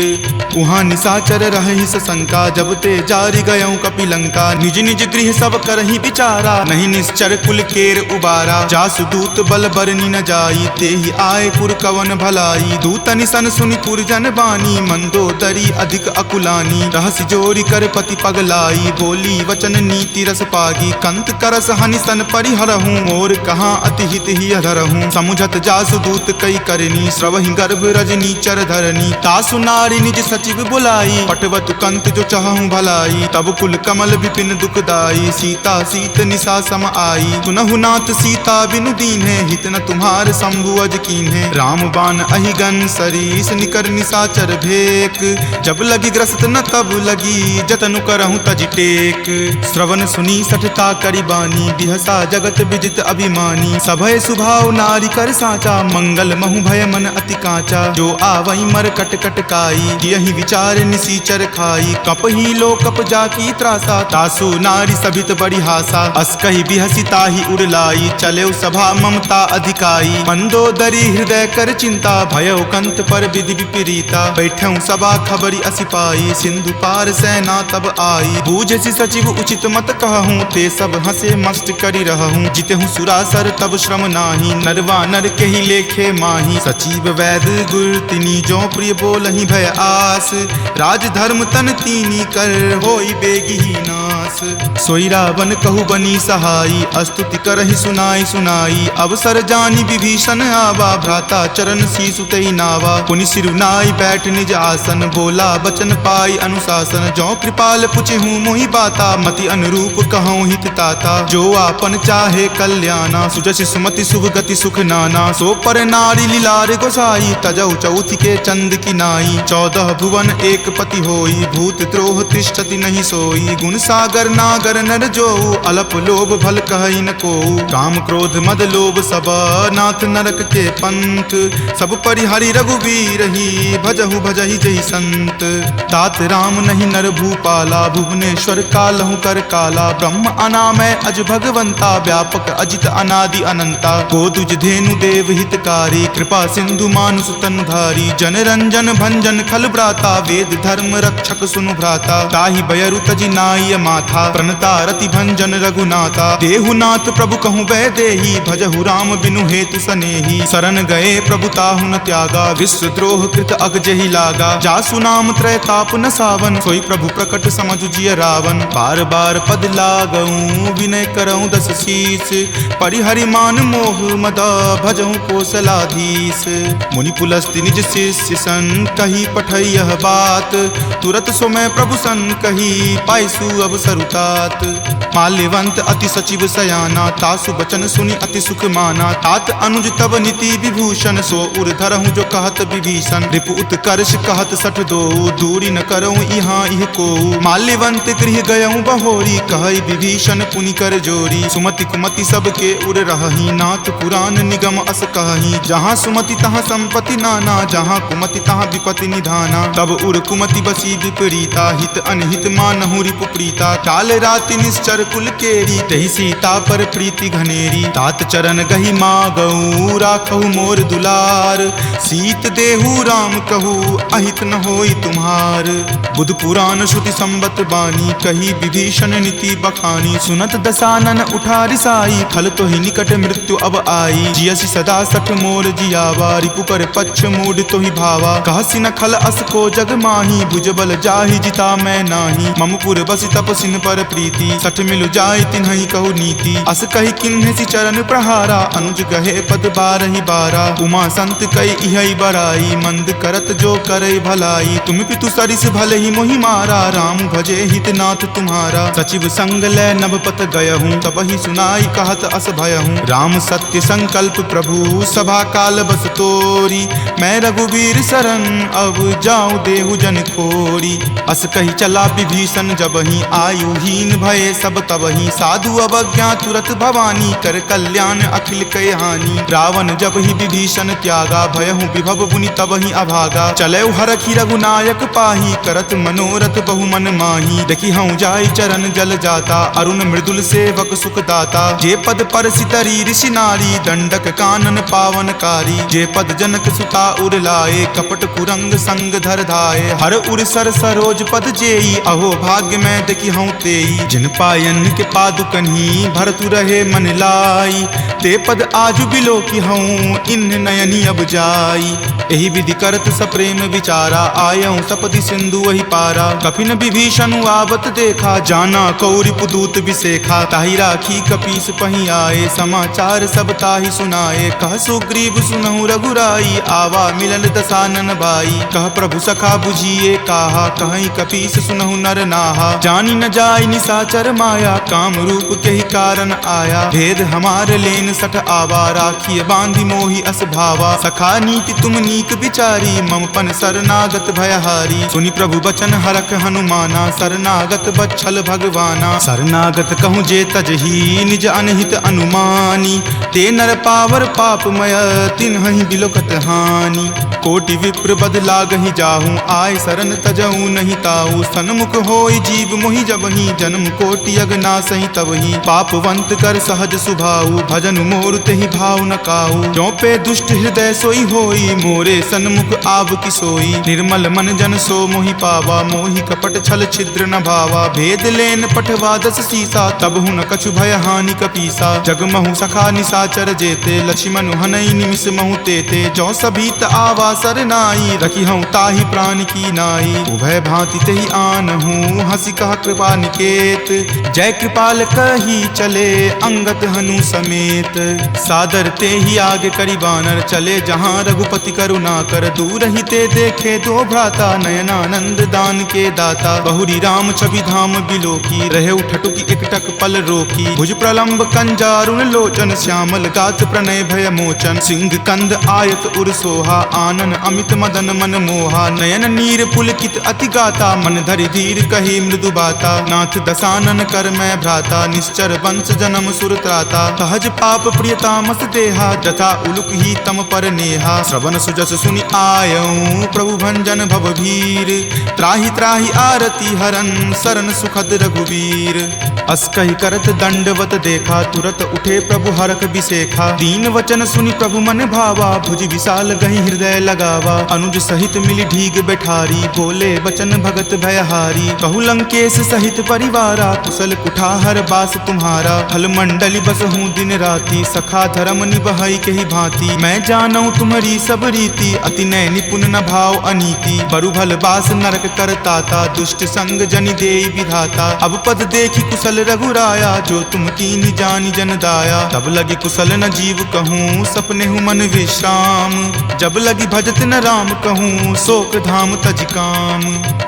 उहाँ निशाचर रहहि सशंका, जब ते जारि गयऊँ कपिलंका। निज निज गृह सब करहि विचारा, नहीं निश्चर कुल केर उबारा। जासु दूत बल बरनि न जाई, तेहि आए पुर कवन भलाई। दूत निसन सुनि पुरजन बानी, मंदोदरी अधिक अकुलानी। रहसि जोरी कर पति पगलाई, बोली वचन नीति रस पागी। कंत करस हनि सन परिहरहूँ, मोर कहाँ अति हित ही अधरहूँ। समुझत जासु दूत कई करनी, श्रवहि गर्भ रजनी चर धरनी। तासु नारी निज सचिव बुलाई, पटवतु कंत जो चाहूँ भलाई। तब कुल कमल विपिन दुखदाई, सीता सीत निशा सम आई। सुनहु नाथ सीता बिनु दीन्हे, हित न तुम्हार शंभु अज कीन्हे। राम बाण अहिगन सरीस, निकर निशाचर भेक। जब लगी ग्रस्त न तब लगी, जतनु करहूँ तज टेक। श्रवण सुनी सठता करि बानी, बिहसा जगत विजित अभिमानी। सभय सुभाव नारी कर साचा, मंगल महु भय मन अति काचा। जो आवई मर कट कट काई, यही विचार निसीचर खाई। कप ही लो कप जाकी त्रासा, तासु नारी सभित बड़ी हासा। अस कही बिहसी ताही उड़लाई, चले सभा ममता अधिकाई। मंदोदरी हृदय कर चिंता, भयो कंत पर विधि विपरीता। बैठऊँ सभा खबरी असिपाई, सिंधु पार सेना तब आई। बूझसी सचिव उचित मत कहूँ, ते सब हंसे मस्त करी रहूँ। जितहूँ सुरासर तब श्रम नाही, नरवा नर के ही लेखे माही। सचिव वैद गुर तिनी, जो प्रिय बोलहि भय आस। राज धर्म तन तीनी कर, होई बेगी ही नास। सोई रावण कहु बनी सहाई, स्तुति करहि सुनाई सुनाई। अवसर जानी विभीषण आवा, भ्राता चरण शीसु तेहि नावा। पुनि सिरुनाई बैठ निज आसन, बोला बचन पाई अनुशासन। जो कृपाल पुछहूँ मोहि बाता, मति अनुरूप कहूँ हित ताता। जो आपन चाहे कल्याणा, सुजस सुमति शुभ गति सुख नाना। सो पर नारी लीलार गोसाई, तजौ चौथि के चंद की नाई। 14 भुवन एक पति होई, भूत द्रोह तिष्ठति नहीं सोई। गुण सागर नागर नर जो, अलप लोभ भल कहई न को। काम क्रोध मद लोभ सब, नाथ नरक के पंथ। सब परिहरि रघुवीर ही, भजहु भजहि जहि संत। तात राम नहीं नर भूपाला, भुवनेश्वर कालहु कर काला। ब्रह्म अनामय अज भगवंता, व्यापक अजित अनादि अनंता। गोदुज धेनु देव हितकारी, कृपा सिंधु मानुष तनधारी। जन रंजन भंजन खल भ्राता, वेद धर्म रक्षक सुनु भ्राता। ताहि बयरु तजि नाय माथा, प्रणता रति भंजन रघुनाथा। देहुनाथ प्रभु कहूँ वै देही, भजहु राम बिनु हेतु सनेही। शरण गए प्रभु ताहु न त्यागा, विश्व द्रोह कृत अग जहि लागा। जासु नाम त्रय ताप न सावन, सोई प्रभु प्रकट समझु जिय रावण। बार बार पद लागऊँ, विनय करऊँ दस शीस। परिहरि मान मोह मद, भजहु कौशलाधीश। मुनि पुलस्ति निज शिष्य सन, कही पठई यह बात। तुरत सो मैं प्रभु सन कही, पाइसु अब सरुतात। माल्यवंत अति सचिव सयाना, तासु बचन सुनि अति सुख माना। तात अनुज तब नीति विभूषण, सो उर धरहूँ जो कहत विभीषण। रिपु उत्कर्ष कहत सठ दो, दूरी न करऊँ यहाँ इह को। माल्यवंत गृह गयऊँ बहोरी, कहई विभीषण पुनि कर जोरी। सुमति कुमति सबके उर रहही, नाथ पुराण निगम अस कहही। जहाँ सुमति तहाँ संपत्ति नाना, जहाँ कुमति तहाँ विपत्ति निधाना। तब उर कुमति बसी विपरीता, हित अनहित मानहु रिपु प्रीता। काल राति निश्चर कुल केरी, तहि सीता पर प्रीति घनेरी। तात चरण गहि मागऊ, राखहु मोर दुलार। सीत देहु राम कहू, अहित न होई तुम्हार। बुध पुराण श्रुति संबत बानी, कही विभीषण नीति बखानी। सुनत दसानन उठा रिसाई, खल तो ही निकट मृत्यु अब आई। जियसि सदा सठ मोर जियावा, रिपु पर पक्ष मूड तो ही भावा। कहसि न खल अस को जग माही, भुजबल जाहि ताहि जिता मैं नाही। ममपुर बसि तपसिन पर प्रीति, सठ मिलु जाय तिन्हि कहु नीति। अस कहि किन्हे सि चरण प्रहारा, अनुज गहे पद बारहि बारा। उमा संत कई इहै बड़ाई, मंद करत जो करे भलाई। तुम पितु सरिस भले ही मोहि मारा, राम भजे हितनाथ तुम्हारा। सचिव संग लै नभपत गयहूँ, तब ही सुनाई कहत अस भयहूँ। राम सत्य संकल्प प्रभु, सभा काल बस तोरी। मैं रघुवीर शरण, अब जाऊँ देहु जन खोरी। अस कही चला विभीषण जबहि, आयुहीन भये सब तबहि। साधु अवज्ञा तुरत भवानी, कर कल्याण अखिल कय हानि। रावण जब ही विभीषण त्यागा, भयहु विभव बुनि तबहि अभागा। चले हरखी रघुनायक पाही, करत मनोरथ बहु मन माही। देखी हूँ जाय चरण जल जाता, अरुण मृदुल सेवक सुख दाता। जे पद पर सितरी ऋषि नारी, दंडक कानन पावनकारी। जे पद जनक सुता उर लाए, कपट कुरंग संग धर धाये। हर उर सर सरोज पद जेई, अहो भाग्य में देखी हूँ तेई। जिन पायन के पादुकन्ही, भरतु रहे मन लाई। ते पद आजु बिलो की हूँ, इन नयनी अब जाई। एहि विधि करत सप्रेम विचारा, आयऊँ सपदि सिंधु वही पारा। कपिन विभीषण आवत देखा, जाना कौरि पुदूत विसेखा। ताहि राखी कपीस पही आए, समाचार सब ताहि सुनाए। कह सुग्रीव सुनहु रघुराई, आवा मिलन दसानन भाई। कह प्रभु सखा बुझिए काहा, कहीं कपीस सुनहु नर नाहा। जानी न जाय निसाचर माया, काम रूप के ही कारण आया। भेद हमार लेन सठ आवा, राखिए बांधि मोहि अस भावा। सखा नीति तुम नीक विचारी, ममपन शरणागत भयहारी। सुनि प्रभु बचन हरख हनुमाना, शरणागत बच्छल भगवाना। शरणागत कहूँ जे तजही, निज अनहित अनुमानी। ते नर पावर पापमय, तिन्हि बिलोकत हानि। कोटि विप्र बद लागहि जाहूँ, आय शरण तजहूँ नहीं ताऊ। सन्मुख होय जीव मोहि जबहि, जन्म कोटि अगनासहि तबहि। पापवंत कर सहज सुभाऊ, भजन मोर तेहि भाव न काऊ। जो पे दुष्ट हृदय सोई होई, मोरे सन्मुख आब की सोई। निर्मल मन जन सो मोहि पावा, मोहि कपट छल छिद्र न भावा। भेद लेन पठवा दस सीसा, तब हूँ न कछु भय हानि कपीसा। जगमहु सखा निसाचर जेते, लक्ष्मण हनई निमिष महु तेते। जो सभीत आवा सरनाई, रखी हूँ ताहि प्राण की नाई। उभय भांति तेहि आनहूँ, हंसी कह कृपा निकेत। जय कृपाल कही चले, अंगत हनु समेत। सादर ते ही आगे करी बानर, चले जहाँ रघुपति करुणा कर। दूर ही ते देखे दो भ्राता, नयनानंद दान के दाता। बहुरी राम छवि धाम बिलोकी, रहे उठटुकी एकटक पल रोकी। भुज प्रलंब कंजारुण लोचन, श्यामल गात प्रणय भय मोचन। सिंह कंद आयत उर सोहा, आनन अमित मदन मन मोहा। नयन नीर पुलकित अति गाता, मन धरि धीर कही मृदु बाता। नाथ दसानन कर मैं भ्राता, निश्चर वंश जन्म सुर त्राता। सहज पाप प्रियतामस देहा, जथा उलुक ही तम पर नेहा। श्रवण सुजस सुनि आयऊँ, प्रभु भंजन भव भीर। त्राहि त्राहि आरती हरन, शरण सुखद रघुवीर। अस कहि करत दंडवत देखा, तुरत उठे प्रभु हरख बिसेखा। दीन वचन सुनि प्रभु मन भावा, भुज विशाल गहि हृदय लगावा। अनुज सहित मिली ढीग बैठारी, बोले वचन भगत भयहारी। कहु लंकेश सहित परिवारा, कुशल कुठार बास तुम्हारा। फल मंडली बस हूँ दिन राति, सखा धर्म निबहई के ही भांति। मैं जानऊँ तुम्हारी सब रीति, अति नय निपुण न भाव अनीति। बरु भल बास नरक करताता, दुष्ट संग जनि देई विधाता। अब पद देखी कुशल रघुराया, जो तुम कीन्ही जानि जन दाया। तब लगी कुशल न जीव कहूँ, सपने हूँ मन विश्राम। जब लगी भजत न राम कहूँ, शोक धाम तज काम।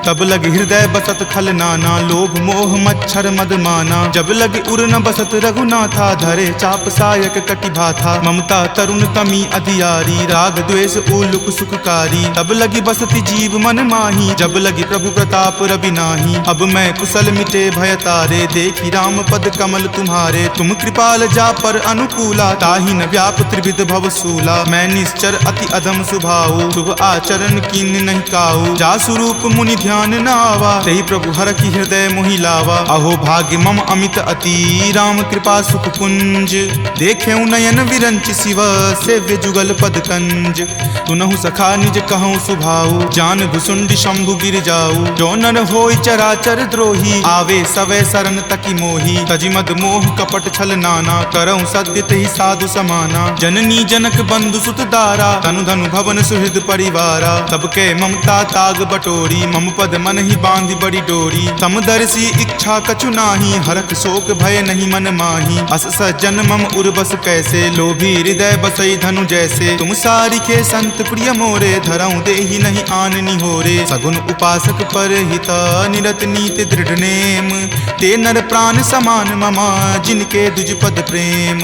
तब लगी हृदय बसत खल नाना, लोभ मोह मच्छर मद माना। जब लगी उर न बसत रघुनाथा, धरे चाप सायक कटि भाथा। ममता तरुण तमी अधियारी, राग द्वेष उलुक सुखकारी। तब लगी बसति जीव मन माही, जब लगी प्रभु प्रताप रवि नाही। अब मैं कुशल मिटे भय तारे, देखी राम पद कमल तुम्हारे। तुम कृपाल जा पर अनुकूला, ताहि न व्याप त्रिविध भव सूला। मैं निश्चर अति अधम सुभाऊ, शुभ आचरण कीन नहीं काऊ। जा स्वरूप मुनि ध्यान न आवा, तेहि प्रभु हर की हृदय मोहि लावा। अहो भाग्य मम अमित अति, राम कृपा सुख पुंज। देखे नयन विरंच शिव, सेव्य जुगल पद कंज। तुनहु सखा निज कहूँ सुभाऊ, जान भुसुंडी शंभु गिर जाऊ। जो नर होय चराचर द्रोही, आवे सवै शरण तकी मोही। तजि मद मोह कपट छल नाना, करऊँ सद्य तेहि साधु समाना। जननी जनक बंधु सुत दारा, तनु धनु भवन सुहृद परिवारा। तब के ममता ताग बटोरी, मम पद मन ही बांधी बड़ी डोरी। तम दर्शी इच्छा कछु नाही, हरख शोक भय नहीं मन माही। अस सज्जन मम उर्बस कैसे, लोभी हृदय बसई धनु जैसे। तुम सारिखे संत प्रिय मोरे, धरऊं देहि नहीं आन निहोरे। सगुन उपासक पर हिता, निरत नीति दृढ़ नेम। ते नर प्राण समान ममा, जिनके दुज पद प्रेम।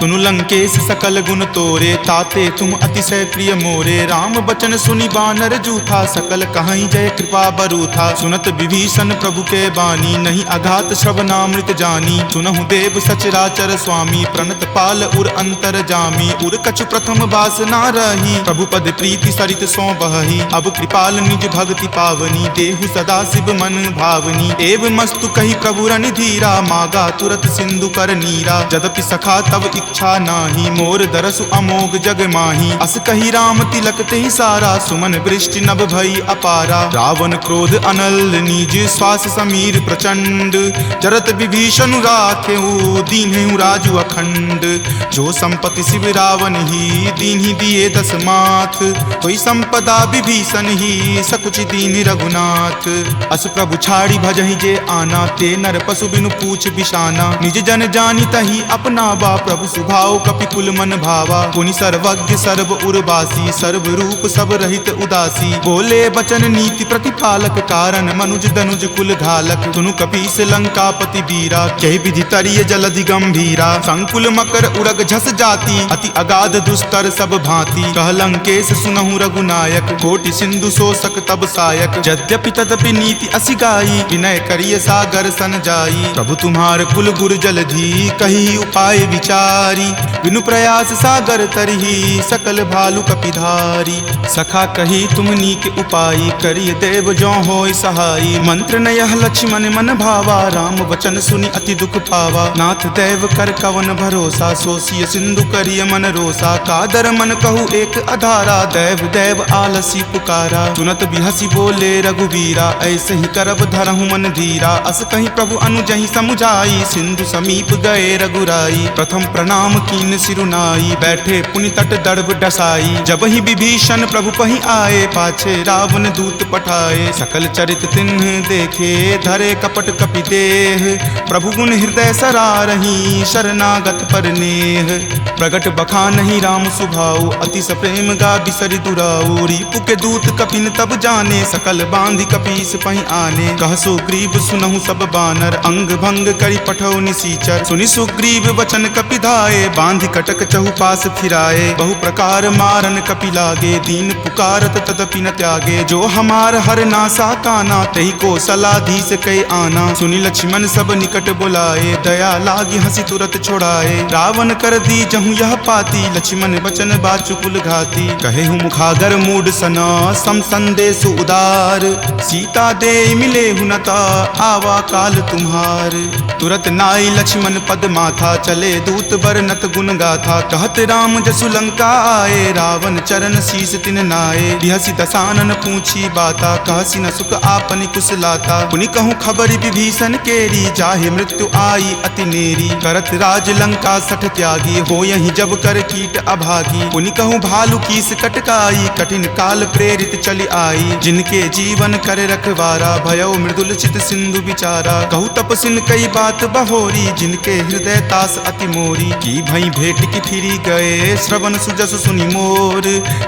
तुनु लंकेश सकल गुण तोरे, ताते तुम अतिशय प्रिय मोरे। राम बचन सुनि बानर जूथा, सकल कहाई जय कृपा बरूथा। सुनत विभीषण प्रभु के बानी, नहीं अघात श्रवणामृत जानी। सुनहु देव सचराचर स्वामी, प्रणत पाल उर अंतर जामी। उर कछु प्रथम बास ना रही, प्रभु पद प्रीति सरित सो बही। अब कृपाल निज भक्ति पावनी, देहु सदा शिव मन भावनी। एव मस्तु कही प्रभु रण धीरा, मागा तुरत सिंधु कर नीरा। जदपि सखा तब इच्छा नाही, मोर दरसु अमोघ जग माही। अस कही राम तिलक तेहि सारा, सुमन वृष्टि नभ भई अपारा। रावण क्रोध अनल निज, श्वास समीर प्रचंड। जरत विभीषण राखेहु, दीन्हु राजु अखंड। जो संपत्ति शिव रावण ही, दीन्हि दिए दस माथ। कोई संपदा विभीषण ही, सकुच दीन रघुनाथ। अस प्रभु छाड़ी भजहि जे आना, ते नर पशु बिनु पूछ बिशाना। निज जन जानी तहि अपनावा, प्रभु सुभाव कपिकुल मन भावा। पुनि सर्वज्ञ सर्व उर्वासी, सर्व रूप सब रहित उदासी। बोले बचन नीति प्रतिपालक, कारण मनुज दनुज कुल घालक। सुनु कपीस लंकापति वीरा, कहि विधि तरिय जलधि गंभीरा। संकुल मकर उड़ग झस जाति, अति अगाध दुस्तर सब भांति। कह लंकेश सुनहु रघुनायक, कोटि सिंधु शोषक तब सायक। यद्यपि तदपि नीति असि गाई, विनय करिय सागर सन जाई। प्रभु तुम्हार कुल गुर जलधि, कही उपाय विचारी। बिनु प्रयास सागर तरही, सकल भालु कपिधारी। सखा कही तुम नीक उपाई, करिय देव जो होय सहाई। मंत्र न यह लक्ष्मण मन भावा, राम वचन सुनि अति दुख पावा। नाथ देव कर कवन भरोसा, सोसिय सिंधु करिय मन रोसा। कादर मन कहु एक अधारा, देव देव आलसी पुकारा। सुनत बिहसी बोले रघुवीरा, ऐसे ही करब धरहु मन धीरा। अस कहीं प्रभु अनुजहि समुझाई, सिंधु समीप गए रघुराई। प्रथम प्रणाम कीन सिरुनाई, बैठे पुनि तट दर्भ डसाई। जब ही विभीषण प्रभु पहि आए, पाछे रावण दूत पठाए। सकल चरित तिन्ह देखे, धरे कपट कपि देह। प्रभु गुण हृदय सरारही, शरणागत पर नेह। प्रगट बखानहि राम सुभाऊ, अति सप्रेम गा बिसरि दुराऊ। रिपु के दूत कपिन तब जाने, सकल बांधि कपीस पहि आने। कह सुग्रीव सुनहु सब बानर, अंग भंग करि पठौ निसीचर। सुनि सुग्रीव वचन कपिधाए, बांधि कटक चहुपास फिराए। बहु प्रकार मारन कपि लागे, दीन पुकारत तदपि न त्यागे। जो हमार हर नासा काना, तहि को सलाधीस कई आना। सुनि लक्ष्मण सब निकट बुलाए, दया लागी हंसी तुरत छोड़ाए। रावण कर दी जहु यह पाती, लक्ष्मण बचन बाचु कुल घाती। कहे हूँ मुखागर मूड सना, सम संदेश उदार। सीता दे मिले हुनता, आवा काल तुम्हार। तुरत नाई लक्ष्मण पद माथा, चले दूत बरनत गुण गाथा। कहत राम जसु लंका आए, रावण चरण शीस तिन नाये। बिहसी दसानन पूछी बाता, कहसी न सुख आपनि कुशलाता। पुनि कहूँ खबरि विभीषण केरी, जाहे मृत्यु आई अति नेरी। करत राज लंका सठ त्यागी, हो यही जब कर कीट अभागी। पुनि कहूँ भालु कीस कटकाई, कठिन काल प्रेरित चली आई। जिनके जीवन कर रखवारा, भयो मृदुल चित सिंधु विचारा। कहूँ तपसिन कई बात बहोरी, जिनके हृदय तास अति मोरी। की भई भेट की फिरी गए, श्रवण सुजस सुनि मोर।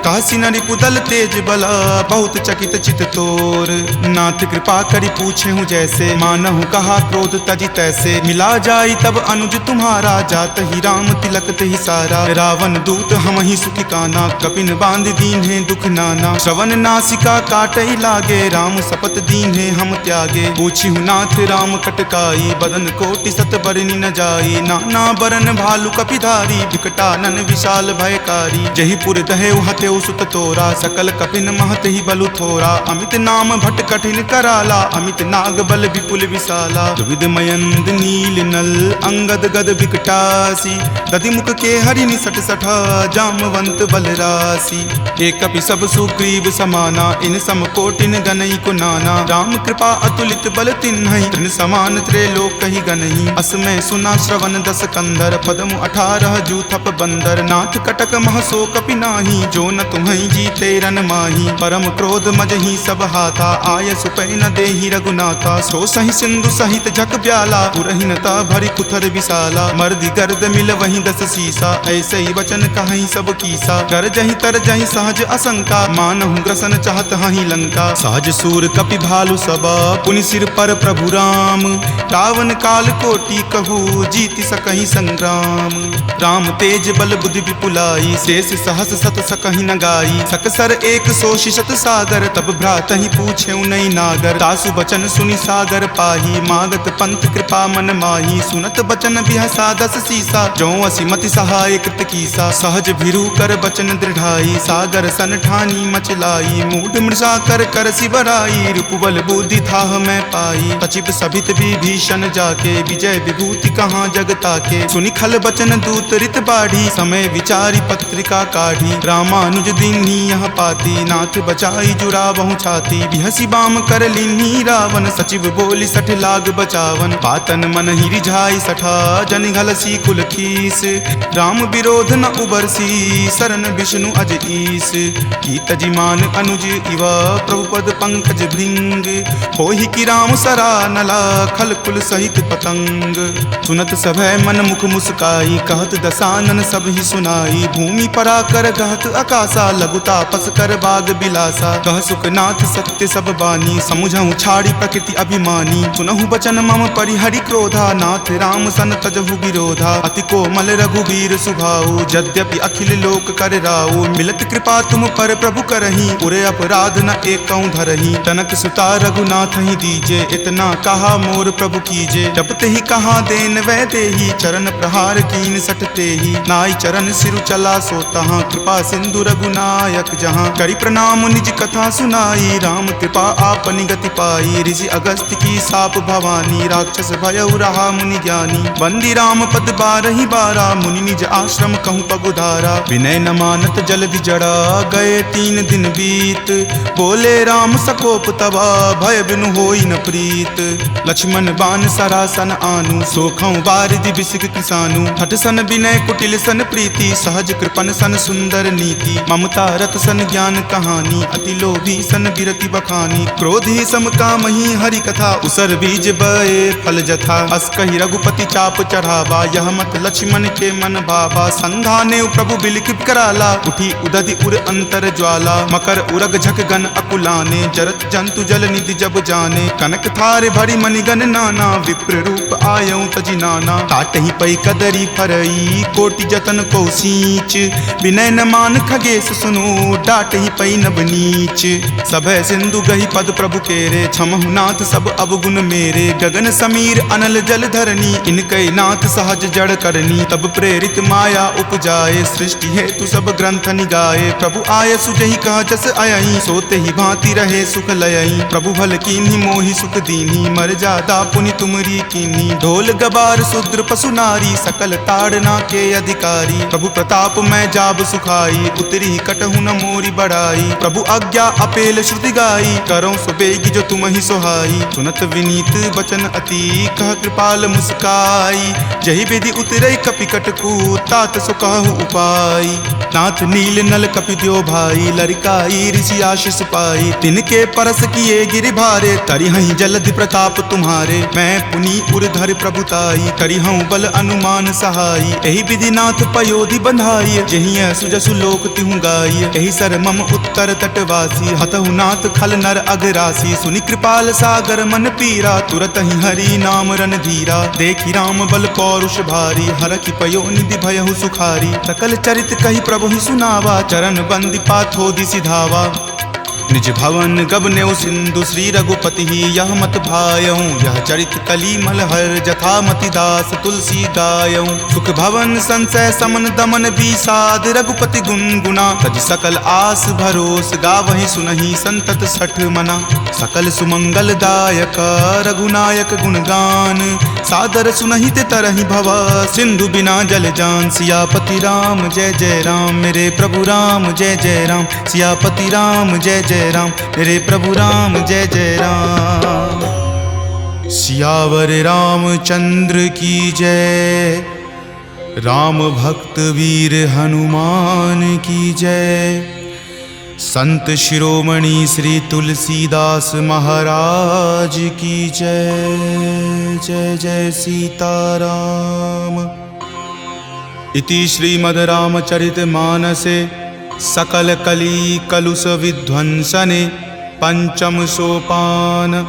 कहसी न रिपुदल तेज बला, बहुत चकित चित तोर। नाथ कृपा करि पूछे हूँ जैसे, मानहु कहा क्रोध तजि तैसे। मिला जाई तब अनुज तुम्हारा, जात ही राम तिलक तेहि सारा। रावण दूत हम ही सुखी काना, कपिन बांध दीन है दुख नाना। श्रवण नासिका काटई लागे, राम सपत दीन है हम त्यागे। पूछी हूँ नाथ राम कटकाई, बदन कोटि सत बरनी न जाई। नाना बरन भालु कपिधारी, विकटानन विशाल भयकारी। जही पुर दहेउ हतेउ सुत तोरा, सकल कपिन महत ही बलु थोरा। अमित नाम भट कठिन कराला, अमित नाग बल विपुल विशाला। दुविध मयंद नील नल, अंगद गद विकटासी। दधि मुख के हरि निसट सठा, जामवंत बल राशि। एक कपि सब सुग्रीव समाना, इन सम कोटिन गनई को नाना। राम कृपा अतुलित बल तिन्हई, तृण समान त्रैलोक कहि गनहि। असमय सुना श्रवण दस कंधर, पदमु 18 जूथप बंदर। नाथ कटक महसो कपि नाही, जो न तुम्हें जीते रन माही। परम क्रोध मजही सब हाथा, आय सुपै न देहि रघुनाथा। सो सही सिंधु सहित झक ब्याला, पुरहीनता भरी कुथर विशाला। मर्दी गर्द मिल वहीं 10 सीसा, ऐसे ही वचन कहीं सब कीसा। कर जही तर जही सहज असंका, मानहु ग्रसन चाहत हहीं लंका। सहज सूर कपि भालु सबा, पुनि सिर पर प्रभु राम। रावण काल कोटि कहू, जीति सकहि संग्राम। राम तेज बल बुद्धि विपुलाई, शेष सहस सत सकहि न गाई। सकसर एक सोषि शत सागर, तब भ्रातहि पूछेउ नहीं नागर। तासु बचन सुनि सागर पाही, मागत पंथ कृपा मन माही। सुनत बचन बिहसा 10 सीसा, जो असि मति सहाय कृत कीसा। सहज भिरू कर बचन दृढ़ाई, सागर सन ठानी मचलाई। मूढ़ मृषा कर कर सिबराई, रूपबल बुद्धि थाह मैं पाई। सचिव सभित विभीषण जाके, विजय विभूति कहाँ जगता के। सुनि खल बचन दूत रित बाढ़ी, समय विचारी पत्रिका काढ़ी। रामानुज दीन्ही यह पाती, नाथ बचाई जुड़ावहु छाती। बिहसी बाम कर लीन्ही रावण, सचिव बोली सठ लाग बचावन। पातन मन ही रिझाई सठा, जन घलसी कुल खीस। राम विरोध न उबरसी, शरण विष्णु अज ईस। की तजिमान अनुज इवा, प्रभुपद पंकज भृंग। होहि की राम सरा नला, खल कुल सहित पतंग। सुनत सभय मन मुख मुस्काई, कहत दसानन सब ही सुनाई। भूमि परा कर गहत आकाशा, लघु तापस कर बाग बिलासा। कह सुखनाथ सत्य सब बानी, समुझहु छाड़ी प्रकृति अभिमानी। सुनहु बचन मम परिहरि क्रोधा, नाथ राम सन तजहु विरोधा। अति कोमल रघुबीर सुभाऊ, यद्यपि अखिल लोक कर राऊ। मिलत कृपा तुम पर प्रभु करही, उरे अपराध न एकौ धरही। तनक सुता रघुनाथ ही दीजे, इतना कहा मोर प्रभु कीजे। जपते ही कहा देन वै देही, चरण प्रहार कीन सटते ही। नाई चरण सिरु चला सो तहाँ, कृपा सिंधु रघुनायक जहाँ। करि प्रणाम निज कथा सुनाई, राम कृपा आपनि गति पाई। ऋषि अगस्त्य की साप भवानी, राक्षस भयउ रहा मुनि ज्ञानी। बंदी राम पद 12 बारा, मुनि निज आश्रम कहूँ पगुधारा। विनय न मानत जलधि जड़ा, गए 3 दिन बीत। बोले राम सकोप तबा, भय बिनु होई न प्रीत। लक्ष्मण बान सरासन आनु, सोखौ बारिधि बिसिक किसानु। हठ सन विनय कुटिल सन प्रीति, सहज कृपन सन सुंदर नीति। ममता रत सन ज्ञान कहानी, अति लोभी सन बिरति बखानी। क्रोधी सम कामहि हरि कथा, उसर बीज बए फल जथा। अस कहि रघुपति चाप चढ़ावा, यह मत लक्ष्मण के मन भावा। संधाने प्रभु बिलिख कराला, उठी उदधि उर अंतर ज्वाला। मकर उरग झक गन अकुलाने, जरत जंतु जल निधि जब जाने। कनक थारे भरी मणिगन नाना, विप्र रूप आयऊ तजि नाना। काटहि पै कदरी फरई, कोटि जतन को सींच। विनय न मान खगेश सुनो, डाटहि पै नब नीच। सभय सिंधु गहि पद प्रभु केरे, क्षमहु नाथ सब अवगुण मेरे। गगन समीर अनल जल धरनी, इनकै नाथ सहज जड़ करनी। तब प्रेरित माया उपजाए, सृष्टि हेतु सब ग्रंथ निगाए। प्रभु आय सुजहि कह जस अयहि, सोते ही भांति रहे सुख लयहि। प्रभु भल कीन्ही मोहि सुख दीन्ही, मर जादा पुनि तुमरी कीन्ही। ढोल गबार शूद्र पशु नारी, सकल ताड़ना के अधिकारी। प्रभु प्रताप मैं जाब सुखाई, उतरी कटहु न मोरी बड़ाई। प्रभु आज्ञा अपेल श्रुति गाई, करौं सुबेगी जो तुम ही सोहाई। सुनत विनीत बचन अति, कह कृपाल मुस्काई। जहि विधि उतरई कपि कटकू, तात सो कहु उपाय। नाथ नील नल कपि द्यो भाई, लरिकाई ऋषि आशीष पाई। तिनके परस किए गिरि भारे, तरिहहि जलधि प्रताप तुम्हारे। मैं पुनि उरधर प्रभुताई, करिहऊँ बल अनुमान सहाई। एहि विधि नाथ पयोधि बंधाई, जहिं सुजसु लोक तिहु गाई। एहि सर मम उत्तर तटवासी, हतहु नाथ खल नर अगरासी। सुनि कृपाल सागर मन पीरा, तुरत ही हरि नाम रन धीरा। देखि राम बल पौरुष भारी, हरखि पयो निधि भयहु सुखारी। सकल चरित कहि प्रभु ही सुनावा, चरण बंदी पाथोधि सिधावा। निज भवन गबनेउ सिंधु, श्री रघुपति ही यह मत भायऊँ। यह चरित कली मलहर, जथा मति दास तुलसी गायऊँ। सुख भवन संशय समन दमन बीसाद, रघुपति गुनगुना। तज सकल आस भरोस, गावहि सुनहि संतत सठ मना। सकल सुमंगल दायक, रघुनायक गुणगान। सादर सुनहि ते तरहि भवा, सिंधु बिना जल जान। सियापति राम जय जय राम, मेरे प्रभु राम जय जय राम। सियापति राम जय जय राम, मेरे प्रभु राम जय जय राम। सियावर रामचंद्र की जय, राम भक्त वीर हनुमान की जय। संत शिरोमणि श्री तुलसीदास महाराज की जय। जय जय सीताराम। इति श्रीमद् रामचरितमानसे सकल कली कलुष विध्वंसने पंचम सोपान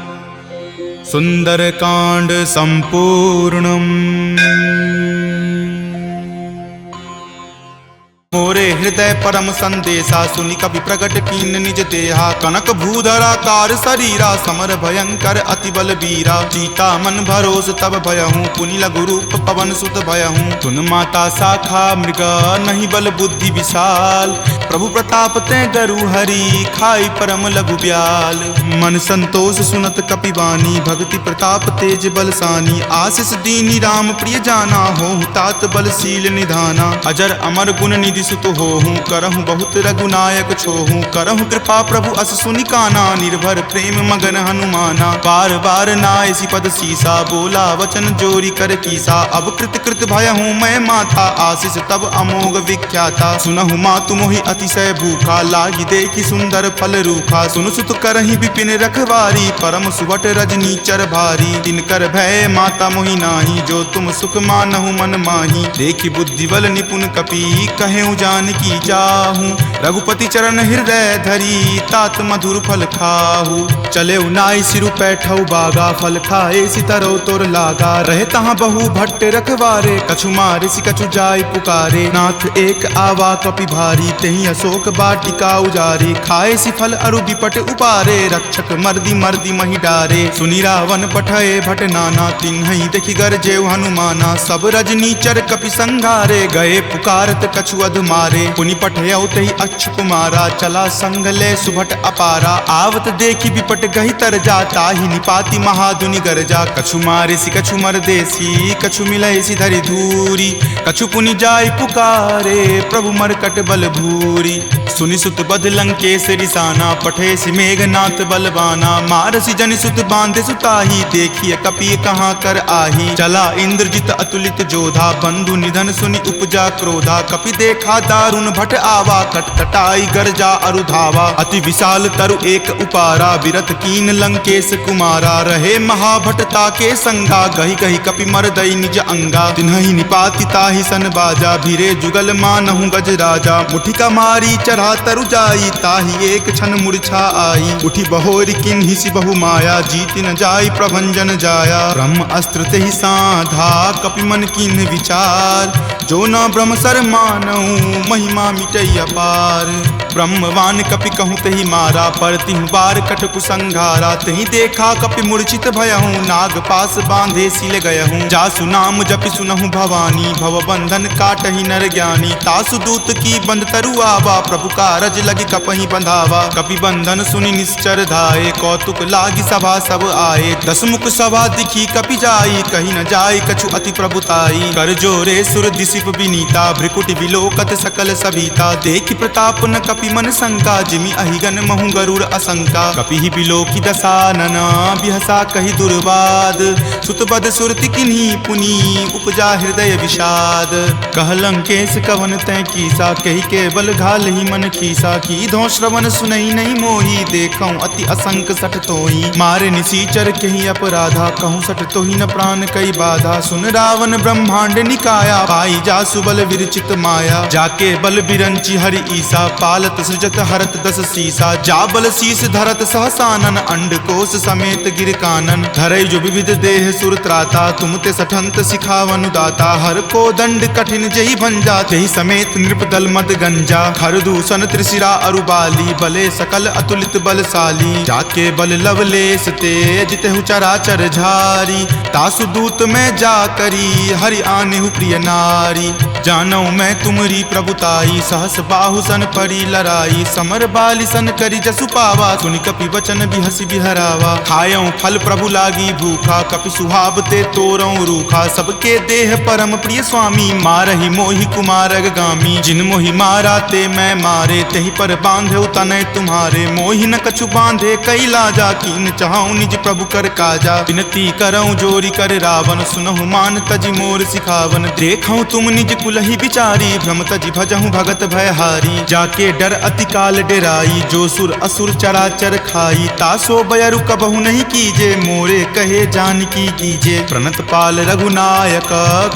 सुंदरकांड संपूर्णम्। मोरे हृदय परम संदेशा सुनि कपि प्रकट कीन निज देहा। कनक भूधराकार शरीरा समर भयंकर अति बल बीरा। सीता मन भरोस तब भयहूँ पुनि लघु रूप पवन सुत भयहूँ। तुन माता शाखा मृगा नहीं बल बुद्धि विशाल। प्रभु प्रताप ते गरु हरि खाई परम लघु ब्याल। मन संतोष सुनत कपि वाणी भक्ति प्रताप तेज बलसानी। आशीष दीनी राम प्रिय जाना होहु तात बलशील निधाना। अजर अमर गुण निधि सुत होहूँ करहूँ बहुत रघुनायक छोहूँ। करहूँ कृपा प्रभु अस सुनि काना निर्भर प्रेम मगन हनुमाना। बार बार नायसी पद सीसा बोला वचन जोरी कर कीसा। अब कृत कृत भयहूँ मैं माता आशीष तब अमोघ विख्याता। सुनहु मातु मोहि अतिशय भूखा लागी देखी सुंदर फल रूखा। सुन सुत करहि विपिन रखवारी परम सुबट रजनी चर भारी। तिनकर भय माता मोहि नाही जो तुम सुख मानहु मन माही। देखी बुद्धि बल निपुण कपि कहेउ जानकी जाहू। रघुपति चरण हृदय धरी तात मधुर फल खाहू। चले नाई सिरु पैठौ बागा फल खाए सितरो तोर लागा। रहे तहाँ बहु भट्ट रखवारे कछु मारे सि कछु जाय पुकारे। नाथ एक आवा कपि भारी तेहि अशोक बाटिका उजारे। खाए सि फल अरु विपट उपारे रक्षक मर्दी मर्दी महि डारे। सुनि रावण पठए भट नाना तिन्हि देखि गरजेउ हनुमाना। सब रजनी चर कपि संघारे गए पुकारत कछु अध मारे। पुनि पठयउ तहि अच्छ कुमारा चला संग ले सुभट अपारा। आवत देखी विपट गहि तर जा ताहि निपाति महाधुनि गरजा। कछु मारे सि कछु मरदेसी कछु मिलय सि धरि धूरी। कछु पुनि जाय पुकारे प्रभु मरकट बल भूरी। सुनि सुत बध लंकेश रिसाना पठे सि मेघनाथ बलवाना। मारसि जनि सुत बांधे सुताही देखिए कपि कहाँ कर आही। चला इंद्रजित अतुलित जोधा बंधु निधन सुनि उपजा क्रोधा। कपि देखा दारुण भट आवा कटकटाई गरजा अरु धावा। अति विशाल तरु एक उपारा विरत कीन लंकेश कुमारा। रहे महाभटता के संगा गहि गहि कपि मरदई निज अंगा। तिन्हि निपाति ताहि सन बाजा भिरे जुगल मानहु गज राजा। मुठिका मारी चढ़ा तरु जाई ताहि एक क्षण मूर्छा आई। उठी बहोरी किन्हि सि बहु माया जीति न जाई प्रभंजन जाया। ब्रह्म अस्त्र तेहि साधा कपि मन किन्हि विचार। जो न ब्रह्म सर मानहु महिमा मिटई अपार। ब्रह्मवान कपि कहूँ तहि मारा पर तिहु बार कटकु संघारा। तहि देखा कपि मूर्छित भयहूँ नाग पास बांधे सिल गयहूँ। जासु नाम जपि सुनहु भवानी भव बंधन काटहि नर ज्ञानी। तासु दूत की बंध तरु आवा प्रभु कारज लगी कपहि बंधावा। कपि बंधन सुनि निश्चर धाये कौतुक लागी सभा सब आए। दस मुख सभा दिखी कपि जाई कही न जाय कछु अति प्रभुताई। कर जोरे सुर दिसिप विनीता भ्रिकुटि विलोकत सकल सभीता। देखि प्रताप न कपि मन शंका जिमि अहिगन महु गरुड़ असंका। कपि ही बिलोकी दसानना बिहसा कहि दुर्वाद। सुतबद सुरति किन्ही पुनि उपजा हृदय विषाद। कह लंकेश कवन तै कीसा कहि केवल घाल ही मन खीसा। की धो श्रवण सुनई नहीं मोही देखऊं अति असंक सठ तोही। मारे निसीचर कहि अपराधा कहूँ सठ तोही न प्राण कई बाधा। सुन रावण ब्रह्मांड निकाया पाई जा सुबल विरचित माया। जाके बल बिरंची हरि ईसा पालत सृजत हरत दस सीसा। जा बल शीस धरत सहसानन अंडकोश समेत गिर कानन। धरई जो विविध देह सुर त्राता तुम ते सठंत सिखावनु दाता। हर को दंड कठिन जही भंजा जही समेत नृपदल मद गंजा। खर दूषण त्रिशिरा अरुबाली बले सकल अतुलित बलशाली। जाके बल लवलेश तेज तेहु चराचर झारी। तासु दूत में जा करी हरि आनेहु प्रिय नारी। जानो मैं तुमरी प्रभुताई सहस बाहु सन परी लराई। समर बाली सन करी जसु पावा सुनि कपि वचन बिहसि बिहरावा। खायऊं फल प्रभु लागी भूखा कपि सुहाव ते तोरऊं रूखा। सबके देह परम प्रिय स्वामी मारहि मोहि कुमारग गामी। जिन मोहि मारा ते मैं मारे तेहि पर बांधे तनय तुम्हारे। मोहि न कछु बांधे कई लाजा कीन चाहूं निज प्रभु कर काजा। विनती करऊं जोरी कर रावण सुनहु मान तजि मोर सिखावन। देखऊं तुम निज कुल कुलही बिचारी, भ्रम तजि भजहु भगत भयहारी। जाके डर अति काल डेराई, जो सुर असुर चराचर खाई। तासो बयरु कबहु नहीं कीजे, मोरे कहे जानकी कीजे। प्रणत पाल रघुनायक,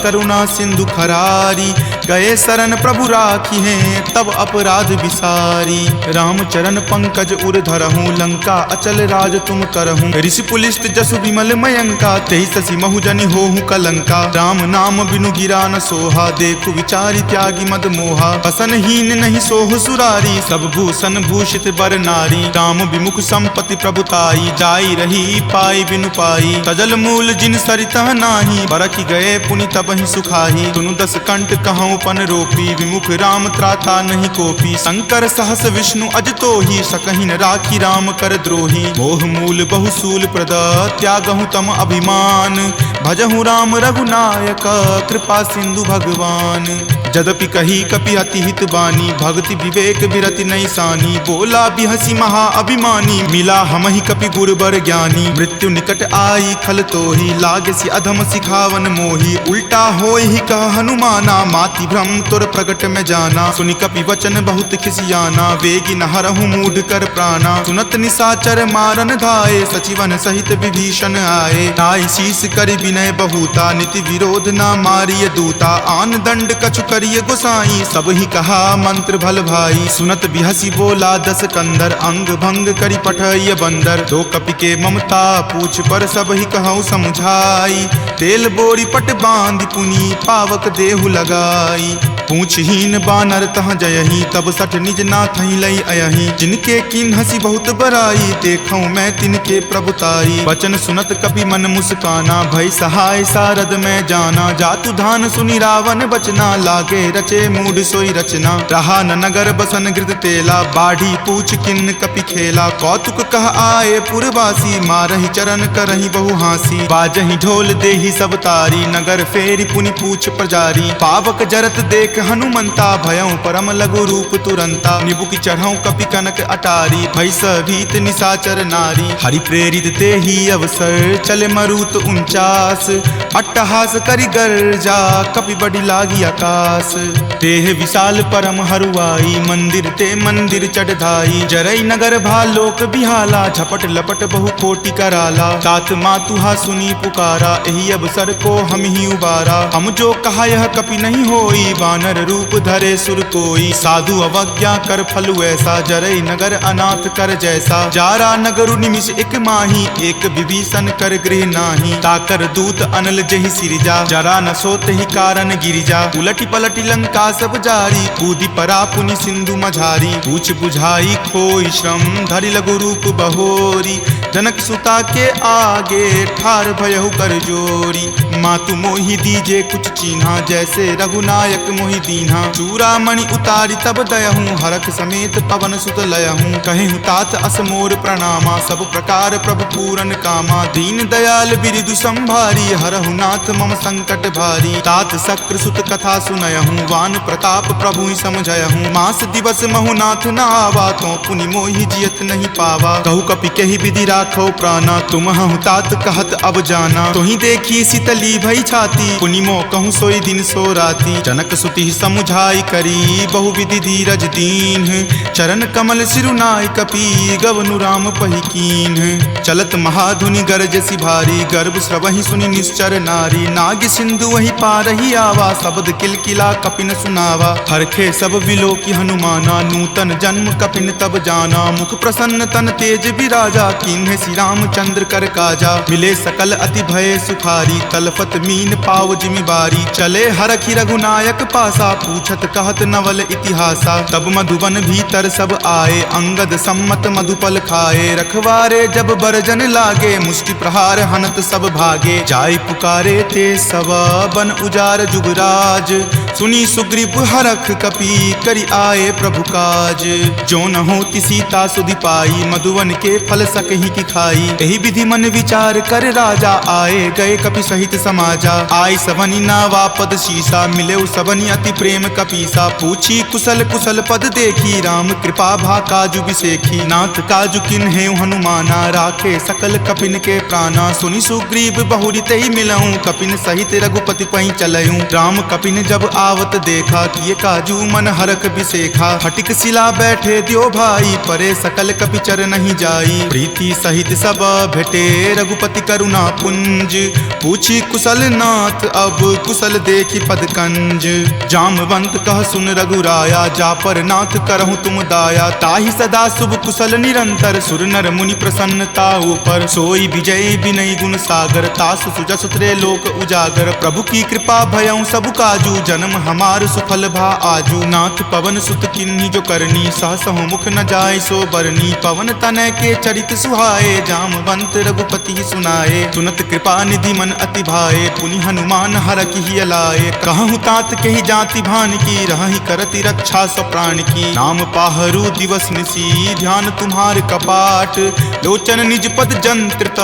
करुणा सिंधु खरारी। गए शरण प्रभु राखी हैं, तब अपराध विसारी। राम चरण पंकज उर धरहूँ, लंका अचल राज तुम करहूँ। ऋषि पुलिस्त जसु विमल मयंका, तेहि शशि महु जनि होहु कलंका। राम नाम बिनु गिरा न सोहा, देखु विचारि त्यागी मद मोहा। बसनहीन नहीं सोह सुरारी, सब भूषण भूषित बर नारी। राम विमुख संपत्ति प्रभुताई, जाई रही पाई बिनु पाई। तजल मूल जिन सरितह नाही, बरखि गए पुनि तबहि सुखाही। सुनु दस कंठ कहूँ पन रोपी, विमुख राम त्राता नहीं कोपी। शंकर सहस विष्णु अज तोहि, सकहि न राखी राम कर द्रोही। मोह मूल बहुसूल प्रद, त्यागहु तम अभिमान। भजहु राम रघुनायक, कृपा सिंधु भगवान। जदपि कही कपि अति हित बानी, भक्ति विवेक बिरति नहीं सानी। बोला बिहसी महा अभिमानी, मिला हमहि कपि गुरबर ज्ञानी। मृत्यु निकट आई खल तोहि, लागसी अधम सिखावन मोहि। उल्टा होय ही कह हनुमाना, माति भ्रम तुर प्रगट में जाना। सुनि कपि वचन बहुत खिसियाना, वेगी न हरहु मूढ़ कर प्राणा। सुनत निशाचर मारन धाये, सचिवन सहित विभीषण आए। नाई शीस कर विनय बहुता, नीति विरोध ना मारिय दूता। आन दंड कछु करिय गोसाई, सब ही कहा मंत्र भल भाई। सुनत बिहसी बोला दस कंदर, अंग भंग करि पठय बंदर। दो कपि के ममता पूछ पर, सब ही कहूँ समझाई। तेल बोरी पट बांध पुनी, पावक देहु लगाई। पूछहीन बानर तह जयही, तब सठ निज नाथ ही लई अयही। जिनके किन हसी बहुत बराई, देखूं मैं तिनके प्रभुताई। वचन सुनत कपि मन मुस्काना, भय सहाय सारद में जाना। जातु धान सुनि रावण बचना, लागे रचे मूढ़ सोई रचना। रहा न नगर बसन गृत तेला, बाढ़ी पूछ किन कपि खेला। कौतुक कह आए पुरवासी, मारहि चरण करहि बहु हासी। बाजहि ढोल देहि सब तारी, नगर फेरी पुनि पूछ प्रजारी। पावक जरत देख हनुमंता, भयं परम लघु रूप तुरंता। निबुक चढ़ऊ कपि कनक अटारी, भय भीत निशाचर नारी। हरि प्रेरित तेहि अवसर, चले मरुत 49। अट्टहास करि गर्जा, कपि बड़ी लागी आकाश। देह विशाल परम हरुआई, मंदिर ते मंदिर चढ़ धाई। जरई नगर भालोक बिहाला, झपट लपट बहु कोटि कराला। तात मातुहा सुनी पुकारा, एहि अवसर को हम ही उबारा। हम जो कहा यह कपि नहीं होई, वानर रूप धरे सुर कोई। साधु अवज्ञा कर फलु ऐसा, जरई नगर अनाथ कर जैसा। जारा नगरु निमिष एक माही, एक विभीषण कर गृह नाही। ताकर दूत अनल जहि सिरजा, जरा न सोत ही कारण गिरिजा। उलटी पलटी लंका सब जारी, कूदी परा पुनि सिंधु मझारी। पूछ बुझाई खोई श्रम, धरि लघु रूप बहोरी। जनक सुता के आगे, ठार भयहु कर जोरी। मातु मोहि दीजे कुछ चीन्हा, जैसे रघुनायक मोहि दीन्हा। चूड़ामणि उतारी तब दयहूँ, हरख समेत पवन सुत लयहूँ। कहेहु तात असमोर प्रणामा, सब प्रकार प्रभु पूरन कामा। दीन दयाल बिरिदु संभारी, हरहु नाथ मम संकट भारी। तात शक्र सुत कथा सुनयहूँ, वान प्रताप प्रभु ही समझयहूँ। मास दिवस महु नाथ न आवा, तो पुनि मोहि जियत नहीं पावा। कहु कपि कहि विधि राखो प्राणा, तुम हूँ तात कहत अब जाना। तुहि देखी शीतली भई छाती, पुनि मो कहूँ सोई दिन सो राती। जनक सुति समुझाई करी, बहु विधि धीरज दीन। चरण कमल सिरुनाई कपि, गवनु राम पहि कीन। चलत महाधुनि गरजसि भारी, गर्भ स्रवहि सुनि निश्चर नारी। नाग सिंधु वही पारहि आवा, शब्द किलकिला कपिन सुनावा। हरखे सब विलोकी हनुमाना, नूतन जन्म कपिन तब जाना। मुख प्रसन्न तन तेज विराजा, कीन्हे श्री रामचंद्र कर काजा। मिले सकल अति भय सुखारी, तलफत मीन पाव जिमि बारी। चले हरखि रघुनायक पासा, पूछत कहत नवल इतिहासा। तब मधुबन भीतर सब आए, अंगद सम्मत मधुपल खाए। रखवारे जब बरजन लागे, मुष्टि प्रहार हनत सब भागे। जाय पुकारे ते सब, बन उजार जुगराज। सुनी सुग्रीव हरख कपि, करि आए प्रभु काज। जो न होति सीता सुधि पाई, मधुवन के फल सकहि की खाई। एहि विधि मन विचार कर राजा, आए गए कपि सहित समाजा। आय सवनि नावा पद शीसा, मिले सबनि अति प्रेम कपीसा। पूछी कुशल कुशल पद देखी, राम कृपा भा काजु बिसेखी। नाथ काजु किन्हे हनुमाना, राखे सकल कपिन के प्राणा। सुनि सुग्रीव बहुरी तेहि मिलऊँ, कपिन सहित रघुपति पहि चलऊँ। राम कपिन जब आवत देखा, किए काजू मन हरक बिसेखा। फटिक सिला बैठे द्यो भाई, परे सकल कपिचर नहीं जाई। प्रीति सहित सब भेटे रघुपति करुणा पुंज, पूछी कुशल नाथ अब कुशल देखी पदकंज। जामवंत कह सुन रघुराया, जा पर नाथ करहु तुम दाया। ताहि सदा शुभ कुशल निरंतर, सुर नर मुनि प्रसन्नता ऊपर। सोई विजय विनय गुण सागर, तासु सुजस त्रैलोक उजागर। प्रभु की कृपा भयउ सब काजू, जन्म हमार सुफल भा आजू। नाथ पवन सुत किन्ही जो करनी, सहसहु मुख न जाय सो बरनी। पवन तनय के चरित सुहाए, जामवंत रघुपति सुनाए। सुनत कृपा निधि मन अति भाए, पुनि हनुमान हरखि हिय लाए। कहूँ तात के ही जाति भान की, रहहि करति रक्षा सो प्राण की। नाम पाहरू दिवस निसी, ध्यान तुम्हार कपाट। लोचन निज पद जंत्रित,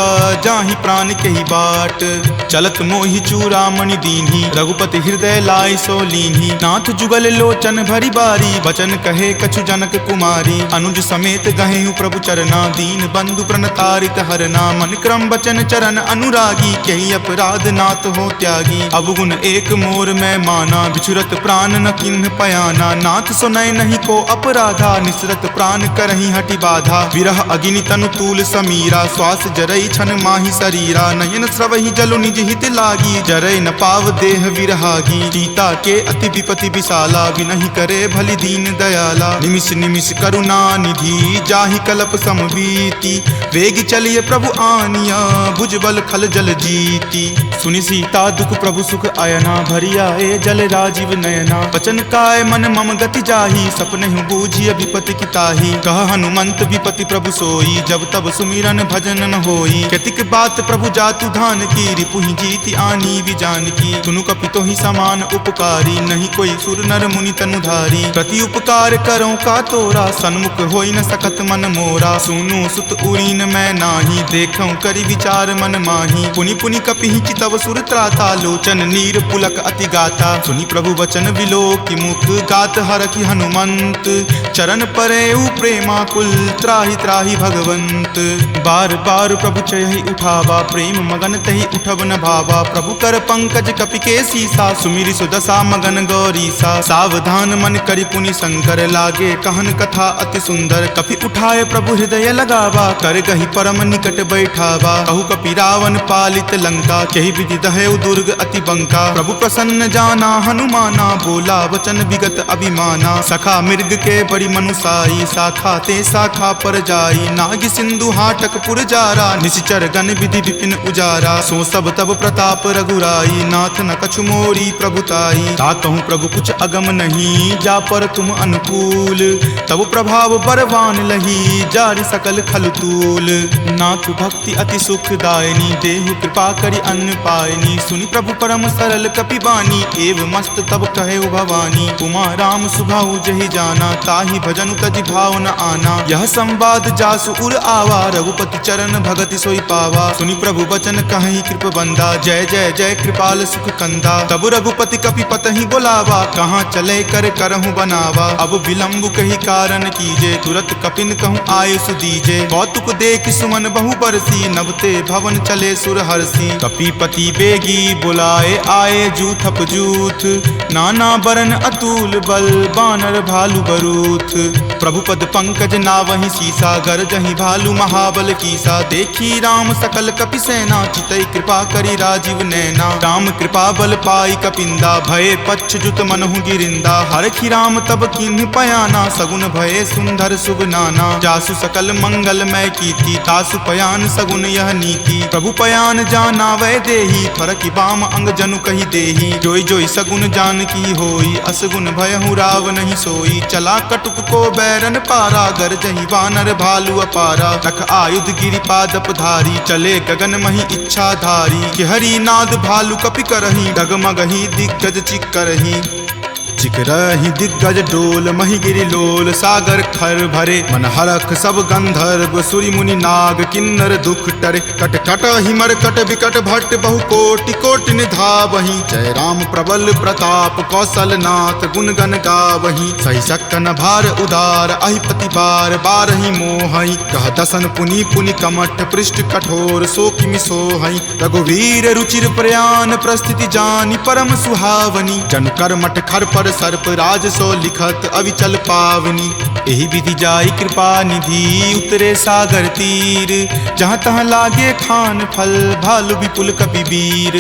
जाहि प्राण के ही बाट। चलत मोहि चूड़ामणि दीन्ही, रघुपति हृदय लाय सो लीन्ही। नाथ जुगल लोचन भरी बारी, बचन कहे कछु जनक कुमारी। अनुज समेत गहेहु प्रभु चरना, दीन बंधु प्रणतारित हरना। मन क्रम बचन चरण अनुरागी, कही अपराध नाथ हो त्यागी। अवगुण एक मोर में माना, बिछुरत प्राण न किन्ह पयाना। नाथ सुनय नहीं को अपराधा, निसरत प्राण करहि हटि बाधा। विरह अग्नि तनु तूल समीरा, श्वास जरई छन माहि शरीरा। नयन स्रवहि जलु निज हित लागी, जरय न पाव देह विरहागी। सीता के अति विपति विशाला, विनहि करे भलि दीन दयाला। निमिष निमिष करुणा निधि, जाहि कलप समबीति। वेग चलिए प्रभु आनिया, भुजबल खल जल जीती। सुनि सीता दुख प्रभु सुख अयना, भरी आए जल राजीव नयना। बचन काय मन मम गति जाही, सपनेहु बूझिय विपति की ताही। कह हनुमंत विपति प्रभु सोई, जब तब सुमिरन भजन न होई। केतिक बात प्रभु जातु धान की, रिपुहि जीति आनी विजान की। सुनु कपितो ही समान उपकारी, नहीं कोई सुर नर मुनि तनुधारी। प्रति उपकार करो का तोरा, सन्मुख होई न सकत मन मोरा। सुनु सुत उरीन मैं नाही, देखऊं करि विचार मन माही। पुनि पुनि कपिहि चितव सुर त्राता, लोचन नीर पुलक अति गाता। सुनि प्रभु वचन विलोकि मुख, गात हरखि हनुमंत। चरण परेउ प्रेमाकुल, त्राहि त्राहि भगवंत। बार बार प्रभु चयहि उठावा, प्रेम मगन तहि उठब न भावा। प्रभु कर पंकज कपि के सीसा, सुमिरि सुदशा मगन गौरीसा। सावधान मन करि पुनि शंकर, लागे कहन कथा अति सुंदर। कपि उठाए प्रभु हृदय लगावा, कर गहि परम निकट बैठावा। कहु कपि रावण पालित लंका, केहि विधि दहेउ दुर्ग अति बंका। प्रभु प्रसन्न जाना हनुमाना, बोला वचन विगत अभिमाना। सखा मृग के बड़ी मनुसाई, शाखा ते शाखा पर जाई। नाग सिंधु हाटक पुर जारा, निशिचर गण विधि विपिन उजारा। सो सब तब प्रताप रघुराई, नाथ न कछु मोरी प्रभुताई। ताकहु प्रभु कुछ अगम नहीं, जा पर तुम अनुकूल। तब प्रभाव बरवान लही, जारि सकल खल तूल। नाथ भक्ति अति सुखदायनी, देहु कृपा करि अन्न पायनी। सुनि प्रभु परम सरल कपि बानी, एव मस्त तब कहे भवानी। उमा राम सुभाउ जहि जाना, ताहि भजनु तजि भाव न आना। यह संवाद जासु उर आवा, रघुपति चरण भगति सोई पावा। सुनि प्रभु बचन कहि कृप बंदा, जय जय जय कृपाल सुख कंदा। तब रघुपति कपि पतहि बोलावा, कहाँ चले कर करहु बनावा। अब विलंब कही कारण कीजे, तुरत कपिन कहूँ आय सुदीजे। कौतुक देख सुमन बहु बरसी, नभते भवन चले सुर हरसी। कपिपति बेगी बुलाए, आए जूथप जूथ। नाना बरन अतुल बल, बानर भालु बरूथ। प्रभु पद पंकज नावहि सीसा, गरजहि भालु महाबल कीसा। देखी राम सकल कपि सेना, चितई कृपा करि राजीव नैना। राम कृपा बल पाई कपिंदा, भये पच्छ जुत मनहु गिरिंदा। हरखि राम तब किन्हि पयाना, सगुन भये सुंदर शुभ नाना। जासु सकल मंगलमय कीर्ति, तासु पयान सगुन यह नीति। प्रभु पयान जाना वै देही, फरकि बाम अंग जनु कहि देही। जोई जोई सगुन जान की होई, असगुन भयहु राव नहीं सोई। चला कटुक को बैरन पारा, गरजहि वानर भालु अपारा। रख आयुध गिरि पादप धारी, चले गगन मही इच्छा धारी। कि हरि नाद भालु कपि करही, डगमगहि दिग्गज चिक्करही। चिकरहि दिग्गज डोल मही गिरि लोल सागर खर भरे मन हरख सब गंधर्व सुरि मुनि नाग किन्नर दुख टरे कट कट हिमर कट विकट भट्ट बहु कोटि कोटि निधावहि जय राम प्रबल प्रताप कौशल नाथ गुण गण गावहि सही सकन भार उदार अहिपति बार बारहि मोहहि कह दसन पुनि पुनि कमठ पृष्ठ कठोर सो किमि सोहहि रघुवीर रुचिर प्रयान प्रस्थिति जानि परम सुहावनी जनु कर्मठ खर पर सर्प राज सो लिखत अविचल पावनी एहि विधि जाई कृपा निधि उतरे सागर तीर जहाँ तहाँ लागे खान फल भालु विपुल कपिवीर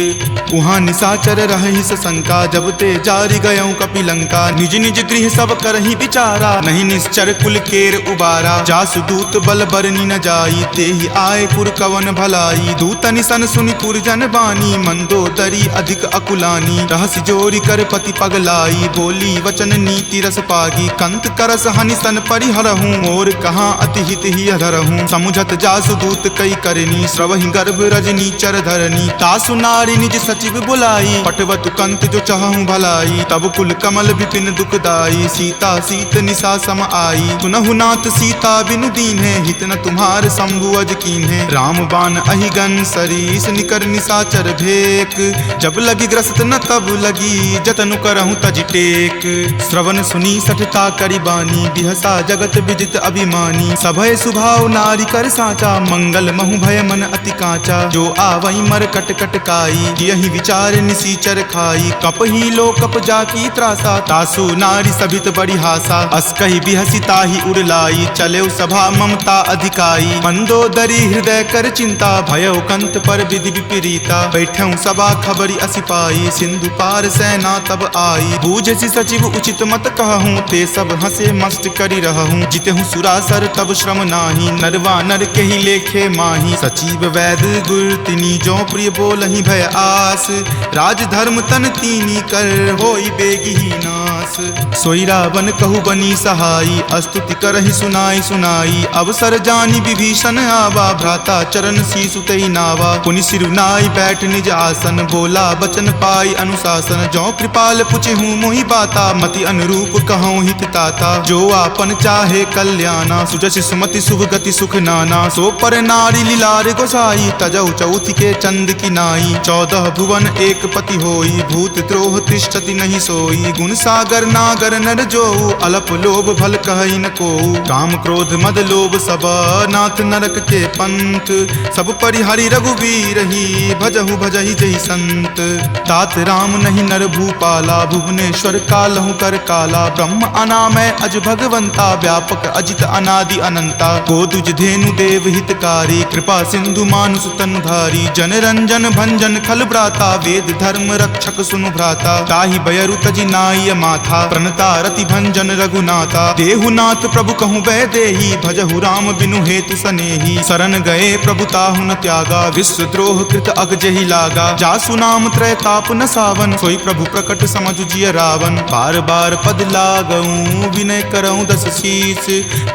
उहाँ निशाचर रहि सशंका जब ते जारि गयऊँ कपिलंका निज निज गृह सब करहि विचारा नहीं निश्चर कुल केर उबारा जासु दूत बल बरनी न जाई तेहि आए पुर कवन भलाई दूत निसन सुनि पुर जन बानी मंदोदरी अधिक अकुलानी रहसि जोरी कर पति पगलाई बोली वचन नीति रस पागी कंत करस हनि सन परिहरहूँ और कहाँ अति हित ही अधरहूँ समुझत जासु दूत कई करनी श्रवहि गर्भ रजनी चर धरनी तासु नारी निज सचिव बुलाई पटवतु कंत जो चाहूँ भलाई तब कुल कमल विपिन दुखदाई सीता सीत निशा सम आई सुनहु नाथ सीता बिनु दीन्हे हित न तुम्हार शंभु अज कीन्हे राम बाण अहिगन सरीस निकर निशाचर भेक जब लगी ग्रस्त न तब लगी जतनु करहूँ तज टेक श्रवण सुनी सठता करी बानी बिहसा जगत विदित अभिमानी सभय सुभाव नारी कर साचा मंगल महु भय मन अति काचा जो आवई मर कट कट काई यही विचार निसीचर खाई कप ही लो कप जाकी त्रासा तासु नारी सभित बड़ी हासा अस कही बिहसी ताही उड़लाई चले सभा ममता अधिकाई मंदोदरी हृदय कर चिंता भयो कंत पर विधि विपरीता बैठऊ सभा खबरी असिपाई सिंधु पार सेना तब आई बूझसी सचिव उचित मत कहूँ ते सब हंसे मस्त करी रहूँ जितेहूँ सुरासर तब श्रम नाही नरवा नर के ही लेखे माही सचिव वैद गुर तिनी जो प्रिय बोलहि भय आस राज धर्म तन तीनी कर होई बेगी ही नास सोई रावण कहु बनी सहाई अस्तुति करहि सुनाई सुनाई अवसर जानी विभीषण आवा भ्राता चरण शीसु तई नावा पुनि सिरुनाई बैठ निज आसन बोला बचन पाई अनुशासन जो कृपाल पुछहूँ मोहि बाता मति अनुरूप कहूँ हित ताता जो आपन चाहे कल्याणा सुजस सुमति शुभ गति सुख नाना सो पर नारी लीलार गोसाई तजौ चौथि के चंद की नाई 14 भुवन एक पति होई भूत द्रोह तिष्ठति नहीं सोई गुण सागर नागर नर जो अलप लोभ भल कहई न को काम क्रोध मद लोभ सब नाथ नरक के पंथ सब परिहरि रघुवीर ही भजहु भजहि जहि संत तात राम नहीं नर भूपाला भुवनेश्वर कालहु कर काला ब्रह्म अनामय अज भगवंता व्यापक अजित अनादि अनंता गोदुज धेनु देव हितकारी कृपा सिंधु मानुष तनुधारी जन रंजन भंजन खल भ्राता वेद धर्म रक्षक सुनु भ्राता ताहि बयरु तजि नाय माथा प्रणता रति भंजन रघुनाथा देहुनाथ प्रभु कहूँ वै देही भजहु राम बिनु हेतु सनेही शरण गए प्रभु ताहु न त्यागा विश्व द्रोह कृत अग जहि लागा जासु नाम त्रय ताप न सावन सोई प्रभु प्रकट समझु जिय रावण बार बार पद लागऊं विनय करऊं दस शीस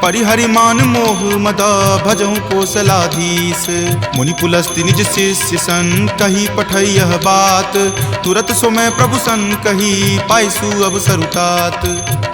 परिहरि मान मोह मद भजऊं कौशलाधीश मुनि पुलस्ति निज शिष्य सन कही पठई यह बात तुरत सो मैं प्रभु सन कही पाइसु अवसर तात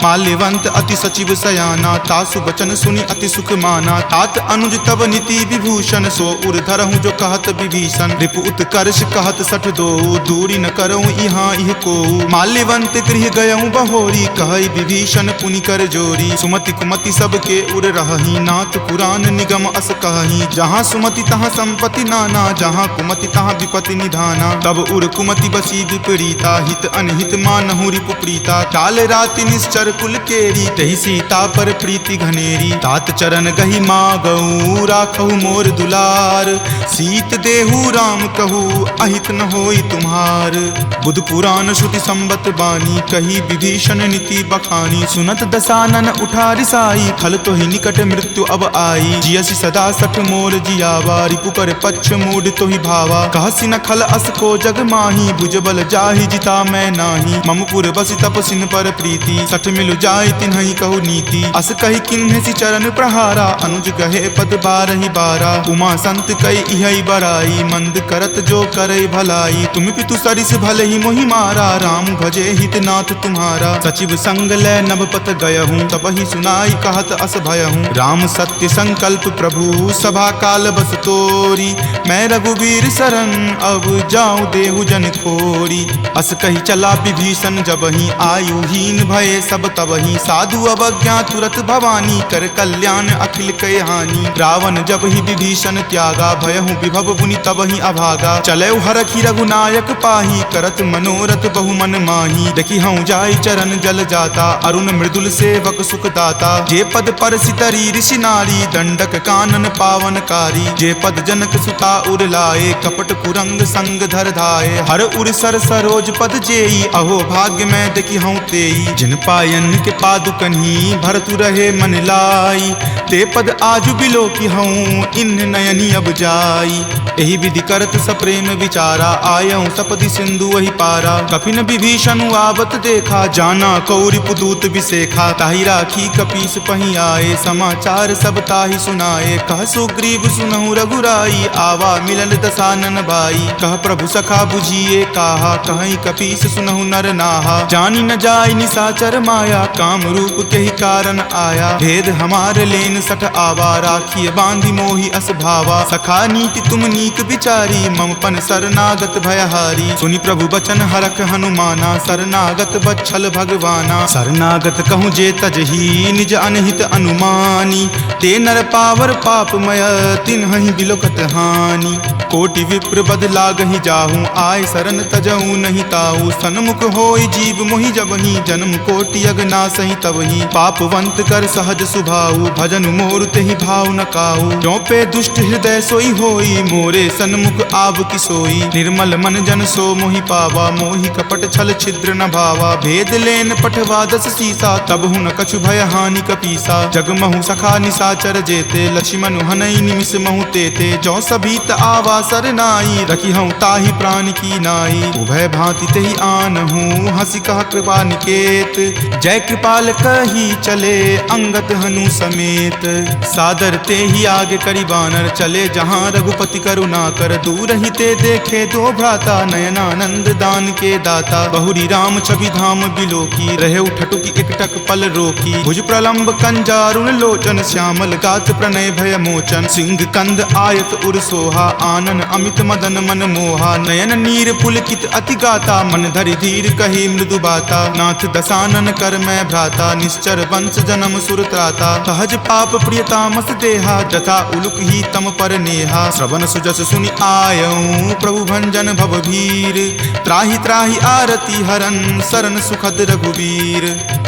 माल्यवंत अति सचिव सयाना तासु बचन सुनि अति सुख माना तात अनुज तब नीति विभूषण सो उर धरहूँ जो कहत विभीषण रिपु उत्कर्ष कहत सठ दो दूरी न करऊँ यहाँ इह को माल्यवंत गृह गयऊँ बहोरी कहई विभीषण पुनि कर जोरी सुमति कुमति सबके उर रहही नाथ पुराण निगम अस कहही जहाँ सुमति तहाँ संपत्ति नाना जहाँ कुमति तहाँ विपति निधाना तब उर कुमति बसी विपरीता हित अनहित मानहु रिपु प्रीता काल राति निश्चर कुल केरी तहि सीता पर प्रीति घनेरी तात चरण गही मागऊ राखहु मोर दुलार सीत देहु राम कहू अहित न होई तुम्हार बुध पुराण श्रुति संबत बानी कही विभीषण नीति बखानी सुनत दसानन उठा रिसाई खल तो ही निकट मृत्यु अब आई जियसि सदा सठ मोर जियावा रिपु पर पक्ष मूड तो ही भावा कहसि न खल अस को जग माही भुजबल जाहि जिता मैं नाही ममपुर बसि तपसिन पर प्रीति सठ मिलु जाय तिन्हि कहु नीति अस कही किन्हसि चरण प्रहारा अनुज गहे पद बारहि बारा उमा संत कई इहै बराई मंद करत जो करे भलाई तुम पितु सरिस भले ही मोहि मारा राम भजे हित नाथ तुम्हारा। सचिव संग लय नभपत गयहूँ, तबहि सुनाई कहत अस भयहूँ। राम सत्य संकल्प प्रभु सभा काल बस तोरी, मैं रघुवीर शरण अब जाऊँ देहु जन खोरी। अस कही चला विभीषण जबहि, आयुहीन भये सब तबहि। साधु अवज्ञा तुरत भवानी, कर कल्याण अखिल कय हानि। रावण जब ही विभीषण त्यागा, भयहु विभव मुनि तबहि अभागा। चलऊ हरखि रघुनायक पाही, करत मनोरथ बहु मन माही। देखी हूँ जाय चरण जल जाता, अरुण मृदुल सेवक सुख दाता। जे पद पर सितरी ऋषि नारी, दंडक कानन पावनकारी। जे पद जनक सुता उर लाए, कपट कुरंग संग धर धाये। हर उर सर सरोज पद जेई, अहो भाग्य में देखी हूँ तेई। जिन पायन के पादुकन्ही, भरतु रहे मन लाई। ते पद आजु बिलो की हूँ, इन नयनी अब जाई। एहि विधि करत सप्रेम विचारा, आयऊँ सपदि सिंधु वही पारा। कपिन विभीषण आवत देखा, जाना कौरि पुदूत विसेखा। ताहि राखी कपीस पही आए, समाचार सब ताहि सुनाए। कह सुग्रीव सुनहु रघुराई, आवा मिलन दसानन भाई। कह प्रभु सखा बुझिए काहा, कहीं कपीस सुनहु नर नाहा। जानी न जाय निशाचर माया, काम रूप के ही कारण आया। भेद हमार लेन सठ आवा, राखिए बांधि मोहि अस भावा। सखा नीति तुम नीक विचारी, मम पन शरणागत भयहारी। सुनि प्रभु बचन हरख हनुमाना, शरणागत बच्छल भगवाना। शरणागत कहूँ जे तजही, निज अनहित अनुमानी। ते नर पावर पापमय, तिन्हि बिलोकत हानि। कोटि विप्र बद लागहि जाहूँ, आय शरण तजहूँ नहीं ताहू। सन्मुख होय जीव मोहि जबहि, जन्म कोटि अगनासहि तबहि। पापवंत कर सहज सुभाऊ, भजन मोर तेहि भाव न काहू। जो पे दुष्ट हृदय सोई होई, मोरे सन्मुख आव की सोई। निर्मल मन जन सो मोहि पावा, मोहि कपट छल छिद्र न भावा। भेद लेन पठवा दस सीसा, तब हूँ न कछु भय हानि कपीसा। जगमहु सखा निशाचर जेते, लक्ष्मण हनई निमिष महु तेते। जो सभीत आवा सरनाई, रखी हूँ ताहि प्राण की नाई। उभय भांति तेहि आनहूँ, हंसी कह कृपा निकेत। जय कृपाल कही चले, अंगत हनु समेत। सादर ते ही आगे करी बानर, चले जहाँ रघुपति करुणा कर। दूर ही ते देखे दो भ्राता, नयनानंद दान के दाता। बहुरी राम छवि धाम बिलोकी, रहे उठटुकी एकटक पल रोकी। भुज प्रलंब कंजारुण लोचन, श्यामल गात प्रणय भय मोचन। सिंह कंद आयत उर सोहा, आनन अमित मदन मन मोहा। नयन नीर पुलकित अति गाता, मन धरि धीर कही मृदु बाता। नाथ दसानन कर मैं भ्राता, निश्चर वंश जन्म सुर त्राता। सहज पाप प्रिय तामस देहा, जथा उलुक ही तम पर नेहा। श्रवण सुजस सुनि आयऊँ, प्रभु भंजन भव भीर। त्राहि त्राहि आरती हरन, शरण सुखद रघुवीर।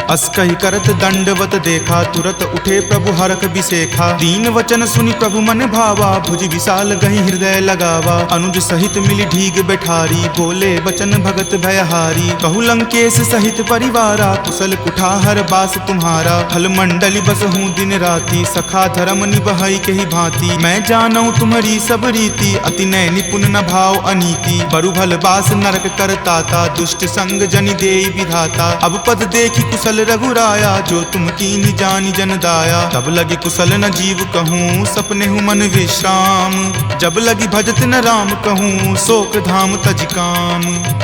अस कहि करत दंडवत देखा, तुरत उठे प्रभु हरख बिसेखा। दीन वचन सुनि प्रभु मन भावा, भुज विशाल गहि हृदय लगावा। अनुज सहित मिली ढीग बैठारी, बोले वचन भगत भयहारी। कहु लंकेश सहित परिवारा, कुशल कुठार बास तुम्हारा। फल मंडली बस हूँ दिन राति, सखा धर्म निबहई के ही भांति। मैं जानऊ तुम्हारी सब रीति, अति नय निपुण न भाव अनीति। बरु भल बास नरक करताता, दुष्ट संग जनि देई विधाता। अब पद देखी कुशल रघुराया, जो तुम कीन्ही जानि जन दाया। तब लगी कुशल न जीव कहूँ, सपने हूँ मन विश्राम। जब लगी भजत न राम कहूँ, शोक धाम तज काम।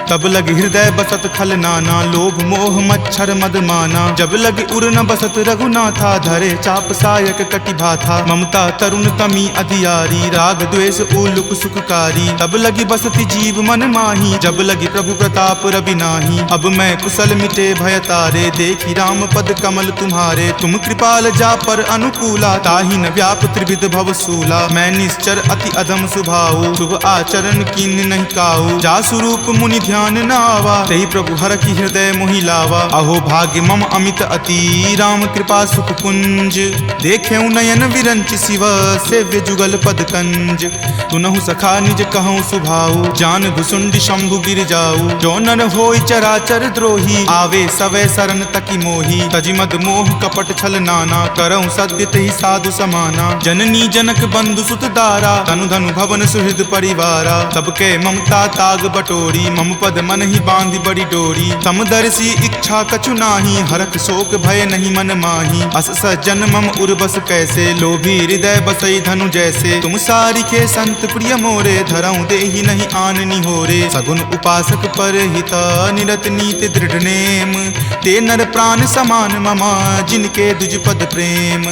तब लगी हृदय बसत खल नाना, लोभ मोह मच्छर मद माना। जब लगी उर न बसत रघुनाथा, धरे चाप सायक कटि भाथा। ममता तरुण तमी अधियारी, राग द्वेष उलुक सुखकारी। तब लगी बसती जीव मन माही, जब लगी प्रभु प्रताप रवि नाही। अब मैं कुशल मिटे भय तारे, देखी राम पद कमल तुम्हारे। तुम कृपाल जा पर अनुकूला, ताहि न व्याप त्रिविध भव सूला। मैं निश्चर अति अधम सुभाऊ, शुभ आचरण कीन नहीं काऊ। जा स्वरूप मुनि ध्यान न आवा, तेहि प्रभु हर की हृदय मोहि लावा। अहो भाग्य मम अमित अति, राम कृपा सुख कुंज। देखे नयन विरंच शिव, सेव्य जुगल पद कंज। तुनहु सखा निज कहूँ सुभाऊ, जान भुसुंड शंभु गिर जाऊ। जो नर होय चराचर द्रोही, आवे सवै शरण तक की मोही, तजि मद मोह कपट छल नाना, करऊं सद्य तेहि साधु समाना। जननी जनक बंधु सुत दारा, तनु धनु भवन सुहृद परिवारा। तब के ममता ताग बटोरी, मम पद मन ही बांधि बड़ी डोरी। समदर्शी इच्छा कछु नाही, हरख शोक भय नहीं मन माही। अस सज्जन मम उर्बस कैसे, लोभी हृदय बसई धनु जैसे। तुम सारिखे संत प्रिय मोरे, धरऊं देहि नहीं आन निहोरे। सगुन उपासक पर हिता, निरत नीति दृढ़ नेम। ते नर प्राण समान ममा, जिनके दुज पद प्रेम।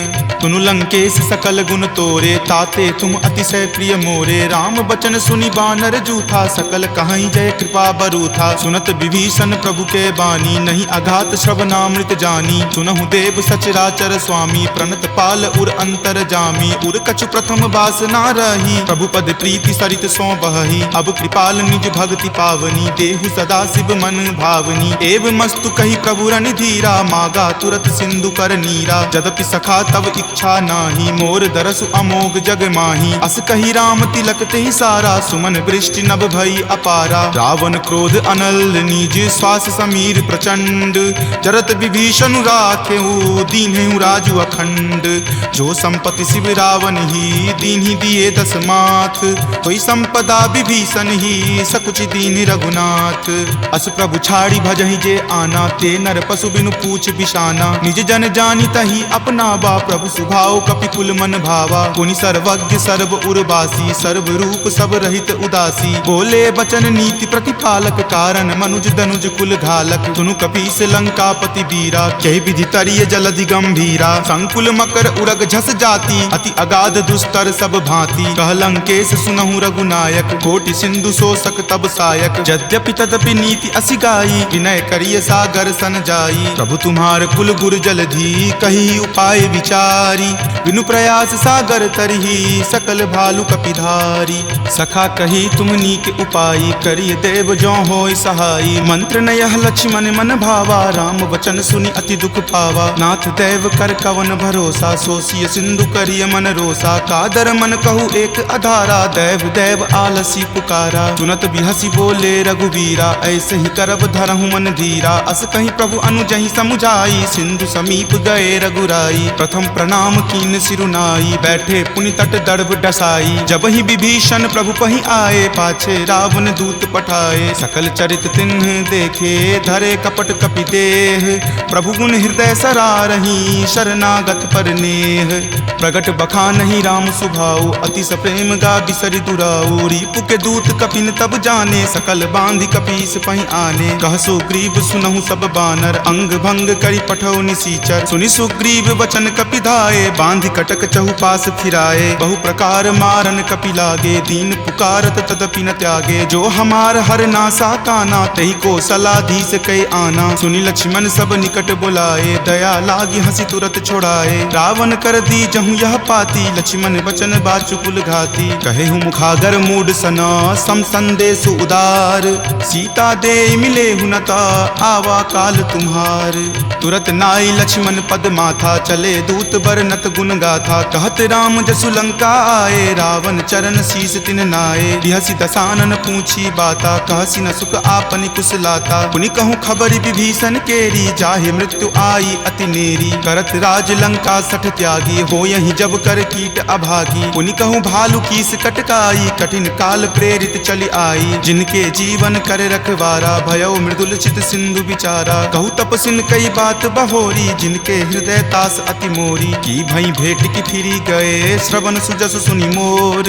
तुनु लंकेश सकल गुण तोरे, ताते तुम अतिशय प्रिय मोरे। राम बचन सुनि बानर जूथा, सकल कहाई जय कृपा बरूथा। सुनत विभीषण प्रभु के बानी, नहीं अघात श्रवणामृत जानी। सुनहु देव सचराचर स्वामी, प्रणत पाल उर अंतर जामी। उर कछु प्रथम बास ना रही, प्रभु पद प्रीति सरित सो बहही। अब कृपाल निज भक्ति पावनी, देहु सदा शिव मन भावनी। एव मस्तु कही प्रभु रण धीरा, मागा तुरत सिंधु कर नीरा। जदपि सखा तब इच्छा नाही, मोर दरसु अमोघ जग माही। अस कही राम तिलक तेहि सारा, सुमन वृष्टि नभ भई अपारा। रावण क्रोध अनल निज, श्वास समीर प्रचंड। जरत विभीषण राखेहु, दीन्हेहु राजु अखंड। जो संपत्ति शिव रावण ही, दीन्हि दिए दस माथ। कोई संपदा विभीषण ही, सकुच दीन रघुनाथ। अस प्रभु छाड़ी भजहि जे आना, ते नर पशु बिनु पूछ बिशाना। निज जन जानी तही अपनावा, प्रभु सुभाव कपिकुल मन भावा। पुनि सर्वज्ञ सर्व उर्वासी, सर्व रूप सब रहित उदासी। बोले बचन नीति प्रतिपालक, कारण मनुज दनुज कुल घालक। सुनु कपीस लंकापति वीरा, कहि विधि तरिय जलधि गंभीरा। संकुल मकर उरग झस जाति, अति अगाध दुस्तर सब भांति। कह लंकेश सुनहु रघुनायक, कोटि सिंधु शोषक तब सायक। यद्यपि तदपि नीति असि गाई, विनय करिय सागर सन जाई। प्रभु तुम्हार कुल गुर जलधि, कही उपाय विचारी। बिनु प्रयास सागर तरही, सकल भालु कपिधारी। सखा कही तुम नीक उपाई, करिय देव जो होय सहाई। मंत्र न यह लक्ष्मण मन भावा, राम वचन सुनि अति दुख पावा। नाथ देव कर कवन भरोसा, सोसिय सिंधु करिय मन रोसा। कादर मन कहु एक अधारा, देव देव आलसी पुकारा। सुनत बिहसी बोले रघुवीरा, ऐसे ही करब धरहु मन धीरा। अस कहीं प्रभु अनुजहि समुझाई, सिंधु समीप गए रघुराई। प्रथम प्रणाम कीन सिरुनाई, बैठे पुनि तट दर्भ डसाई। जब ही विभीषण प्रभु पहि आए, पाछे रावण दूत पठाए। सकल चरित तिन्ह देखे, धरे कपट कपि देह। प्रभु गुण हृदय सरारही, शरणागत पर नेह। प्रगट बखानहि राम सुभाऊ, अति सप्रेम गा बिसरि दुराऊ। रिपु के दूत कपिन तब जाने, सकल बांधि कपीस पहि आने। कह सुग्रीव सुनहु सब बानर, अंग भंग करि पठौ निसीचर। सुनि सुग्रीव वचन कपि धाये, बांधि कटक चहुपास फिराए। बहु प्रकार मारन कपि लागे, दीन पुकारत तदपि न त्यागे। जो हमार हर नासा काना, तहि को सलाधीस कै आना। सुनि लक्ष्मण सब निकट बुलाए, दया लागी हंसी तुरत छोड़ाए। रावण कर दी जहु यह पाती, लक्ष्मण वचन बाचु कुल घाती। कहेहु मुखागर मूड सना, सम संदेश उदार। सीता दे मिले हुनता, आवा काल तुम्हार। तुरत नाई लक्ष्मण पद माथा, चले दूत बरनत गुण गाथा। कहत राम जसु लंका आए, रावण चरण शीस तिन नाये। बिहसी दसानन पूछी बाता, कहसी न सुख आपनि कुशलाता। पुनि कहूँ खबरि विभीषण केरी, जाहे मृत्यु आई अति नेरी। करत राज लंका सठ त्यागी, हो यही जब कर कीट अभागी। पुनि कहूँ भालू कीस कटकाई, कठिन काल प्रेरित चली आई। जिनके जीवन कर रखवारा, भयो मृदुल चित सिंधु विचारा। कहु तपसिन कई बात बहोरी, जिनके हृदय तास अति मोरी। की भई भेंट की फिरी गए, श्रवण सुजस सुनि मोर।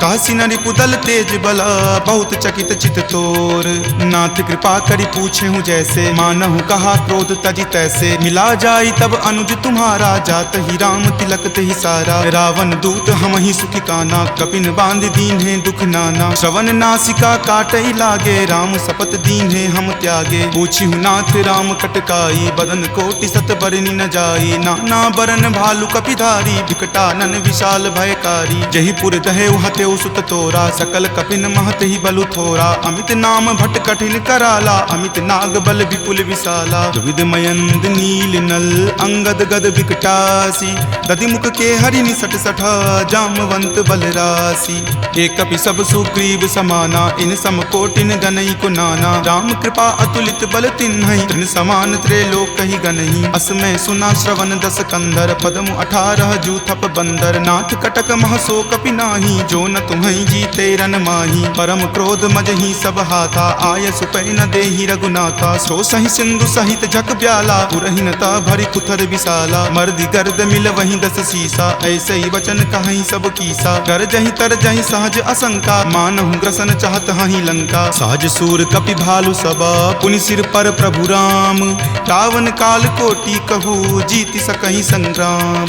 कहसी न रिपुदल तेज बला, बहुत चकित चित तोर। नाथ कृपा करि पूछे हूँ जैसे, मानहु कहा क्रोध तजि तैसे। मिला जाई तब अनुज तुम्हारा, जात ही राम तिलक तेहि सारा। रावण दूत हम ही सुखी काना, कपिन बांध दीन है दुख नाना। श्रवण नासिका काटई लागे, राम सपत दीन है हम त्यागे। पूछिहु नाथ राम कटकाई, बदन कोटि सत बरनि न जाई। नाना बरन भालु कपिधारी, विकटानन विशाल भयकारी। जहि पुर दहेउ हतेउ सुत तोरा, सकल कपिन महत ही बलु थोरा। अमित नाम भट कठिन कराला, अमित नाग बल विपुल विशाला। द्विविध मयंद नील नल, अंगद गद विकटासी। दधि मुख के हरि निसट सठा, जामवंत बलरासी। एक कपि सब सुग्रीव समाना, इन सम कोटिन गनई को नाना। राम कृपा अतुलित बल तिन्है, तृण समान त्रैलोक कही गनही। अस में सुना श्रवण 10 कंधर, पद्म 18 जूथप बंदर। नाथ कटक महसो कपि नाही, जो न तुम्हें जीते रन माही। परम क्रोध मजही सब हाथा, आय सुपै न देहि रघुनाथा। सो सही सिंधु सहित झक ब्याला, पुरहिनता भरी कुथर विशाला। मर्दि गर्द मिल वही 10 सीसा, ऐसे ही वचन कहीं सब कीसा। कर जही तर जही सहज असंका, मानहु ग्रसन चाहत हही लंका। सहज सूर कपि भालु सबा, पुनि सिर पर प्रभु राम। रावण काल कोटि कहू, जीति सकहि संग्राम।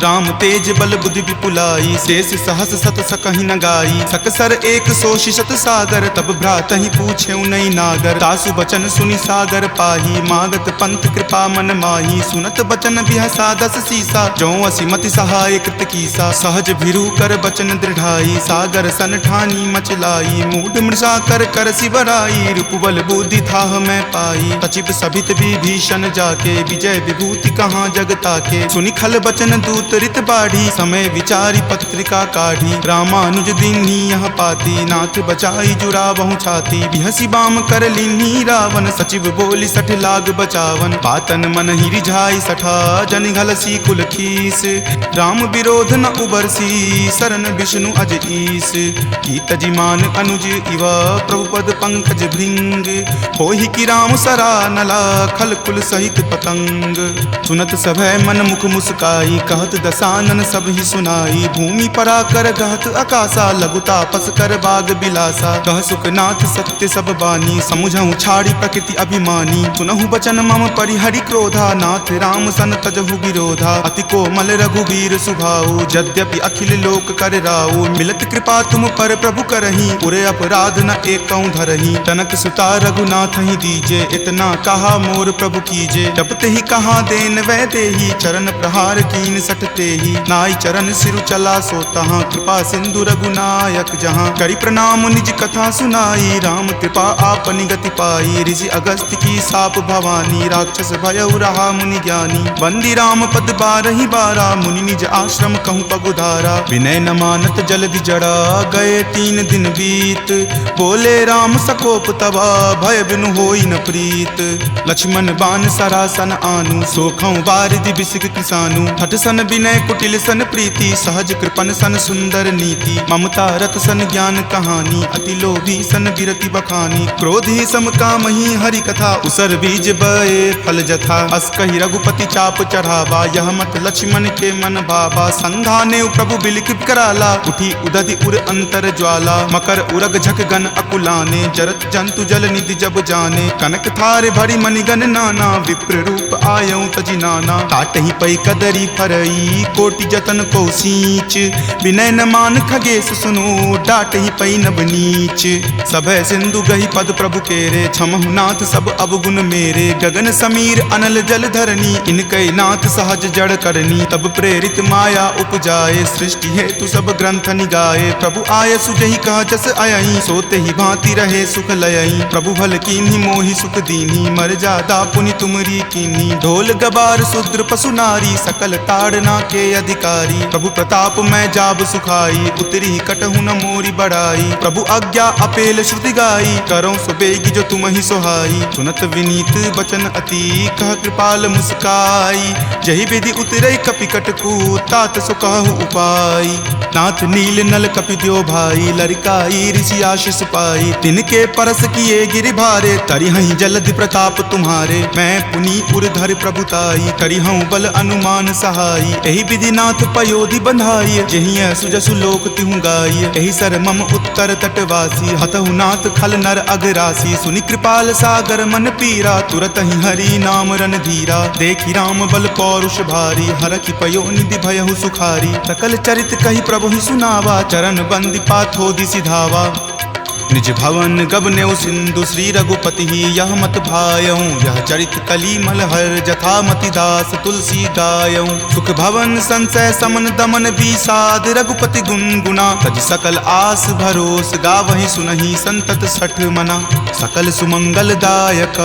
राम तेज बल बुद्धि विपुलाई, शेष सहस सत सकहि न गाई। सकसर एक सोषि शत सागर, तब भ्रातहि पूछेउ नहीं नागर। तासु बचन सुनि सागर पाही, मागत पंथ कृपा मन माही। सुनत बचन बिहसा 10 सीसा, जो असि मति सहाय कृत कीसा। सहज भिरू कर बचन दृढ़ाई, सागर सन ठानी मचलाई। मूढ़ मृषा कर कर सिबराई, रूपबल बुद्धि थाह मैं पाई। सचिव सभित विभीषण जाके, विजय विभूति कहाँ जगता के। सुनि खल बचन दूत रित बाढ़ी, समय विचारी पत्रिका काढ़ी। रामानुज दीन्ही यह पाती, नाथ बचाई जुरावहु छाती। बिहसी बाम कर लीन्ही रावण, सचिव बोली सठ लाग बचावन। बातन मन ही रिझाई सठा, जन घलसी कुल खीस। राम विरोध न उबरसी, सरन विष्णु अज ईस। की तजिमान अनुज इवा, प्रभुपद पंकज भृंग। होहि की राम सरा नला, खल कुल सहित पतंग। सुनत सभय मन मुख मुस्काई, कहत दसानन सब ही सुनाई। भूमि परा कर गहत आकाशा, लघु तापस कर बाग बिलासा। कह सुखनाथ सत्य सब बानी, समुझहु छाड़ी प्रकृति अभिमानी। सुनहु बचन मम परिहरि क्रोधा, नाथ राम सन तजहु विरोधा। अति कोमल रघुवीर सुभाऊ, यद्यपि अखिल लोक कर राऊ। मिलत कृपा तुम पर प्रभु करही, पुरे अपराध न एकौ धरही। तनक सुता रघुनाथ ही दीजे, इतना कहा मोर प्रभु कीजे। जपते ही कहा देन वै देही, चरण प्रहार कीन सटते ही। नाई चरण सिरु चला सो तहाँ, कृपा सिंधु रघुनायक जहाँ। करि प्रणाम निज कथा सुनाई, राम कृपा आपनि गति पाई। ऋषि अगस्त्य की साप भवानी, राक्षस भयउ रहा मुनि ज्ञानी। वंदी राम पद 12 बारा, मुनि निज आश्रम कहूँ पगुधारा। विनय न मानत जलधि जड़ा, गए 3 दिन बीत। बोले राम सकोप तबा, भय बिनु होई न प्रीत। लक्ष्मण बान सरासन आनु, सोखौ बारिधि बिसिक किसानु। हठ सन विनय कुटिल सन प्रीति, सहज कृपन सन सुंदर नीति। ममता रत सन ज्ञान कहानी, अति लोभी सन बिरति बखानी। क्रोध ही सम काम ही हरि कथा, उसर बीज बए फल जथा। अस कहि रघुपति चाप चढ़ावा, यह मत लक्ष्मण के मन भावा। संधाने प्रभु बिलिक कराला, उठी उदधि उर अंतर ज्वाला। मकर उरग झक गन अकुलाने, जरत जंतु जल निधि जब जाने। कनक थारे भरी मणिगन नाना, विप्र रूप आयऊ तजि नाना। काटहि पै कदरी फरई, कोटि जतन को सींच। विनय न मान खगेश सुनो, डाटहि पै नब नीच। सभय सिंधु गहि पद प्रभु केरे, क्षमहु नाथ सब अवगुण मेरे। गगन समीर अनल जल धरनी, इनकै नाथ सहज जड़ करनी। तब प्रेरित माया उपजाए, सृष्टि हेतु सब ग्रंथ निगाए। प्रभु आय सुजहि कह जस अयहि, सोते ही भांति रहे सुख लयहि। प्रभु भल कीन्ही मोहि सुख दीन्ही, मर्यादा पुनि तुमरी कीन्ही। ढोल गबार शूद्र पशु नारी, सकल ताड़ना के अधिकारी। प्रभु प्रताप मैं जाब सुखाई, उतरी कटहु न मोरी बड़ाई। प्रभु आज्ञा अपेल श्रुति गाई, करौं सुबेगी जो तुम ही सोहाई। सुनत विनीत बचन अति, कह कृपाल मुस्काई। जहि विधि उतरई कपि कटकू, तात सो कहु उपाय। नाथ नील नल कपि द्यो भाई, लरिकाई ऋषि आशीष पाई। तिनके परस किए गिरि भारे, तरिहहि जलधि प्रताप तुम्हारे। मैं पुनि उरधर प्रभुताई, करिहऊँ बल अनुमान सहाई। एहि विधि नाथ पयोधि बंधाई, जहिं सुजसु लोक तिहु गाई। एहि सर मम उत्तर तटवासी, हतहु नाथ खल नर अगरासी। सुनि कृपाल सागर मन पीरा, तुरत ही हरि नाम रन धीरा। देखि राम बल पौरुष भारी, हरखि पयो निधि भयहु सुखारी। सकल चरित कहि प्रभु ही सुनावा, चरण बंदी पाथोधि सिधावा। निज भवन गबनेउ सिंधु, श्री रघुपति ही यह मत भायऊँ। यह चरित कली मलहर, जथा मति दास तुलसी गायऊँ। सुख भवन संशय समन दमन विषाद, रघुपति गुनगुना। तज सकल आस भरोस, गावहि सुनहि संतत सठ मना। सकल सुमंगल दायक,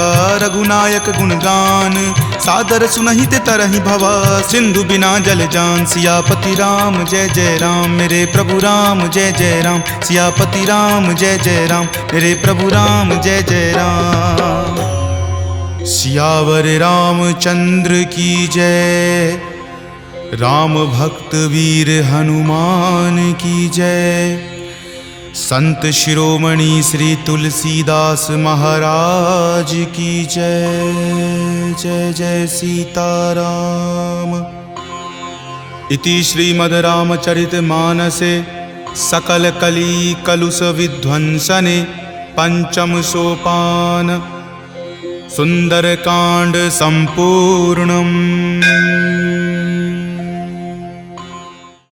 रघुनायक गुणगान। सादर सुनहि ते तरहि भवा, सिंधु बिना जल जान। सियापति राम जय जय राम, मेरे प्रभु राम जय जय राम। सियापति राम जय जय राम, मेरे प्रभु राम जय जय राम। सियावर रामचंद्र की जय। राम भक्त वीर हनुमान की जय। संत शिरोमणि श्री तुलसीदास महाराज की जय। जय जय सीताराम। इति श्रीमद् रामचरितमानसे सकल कली कलुष विध्वंसने पंचम सोपान सुंदरकांड संपूर्णम्।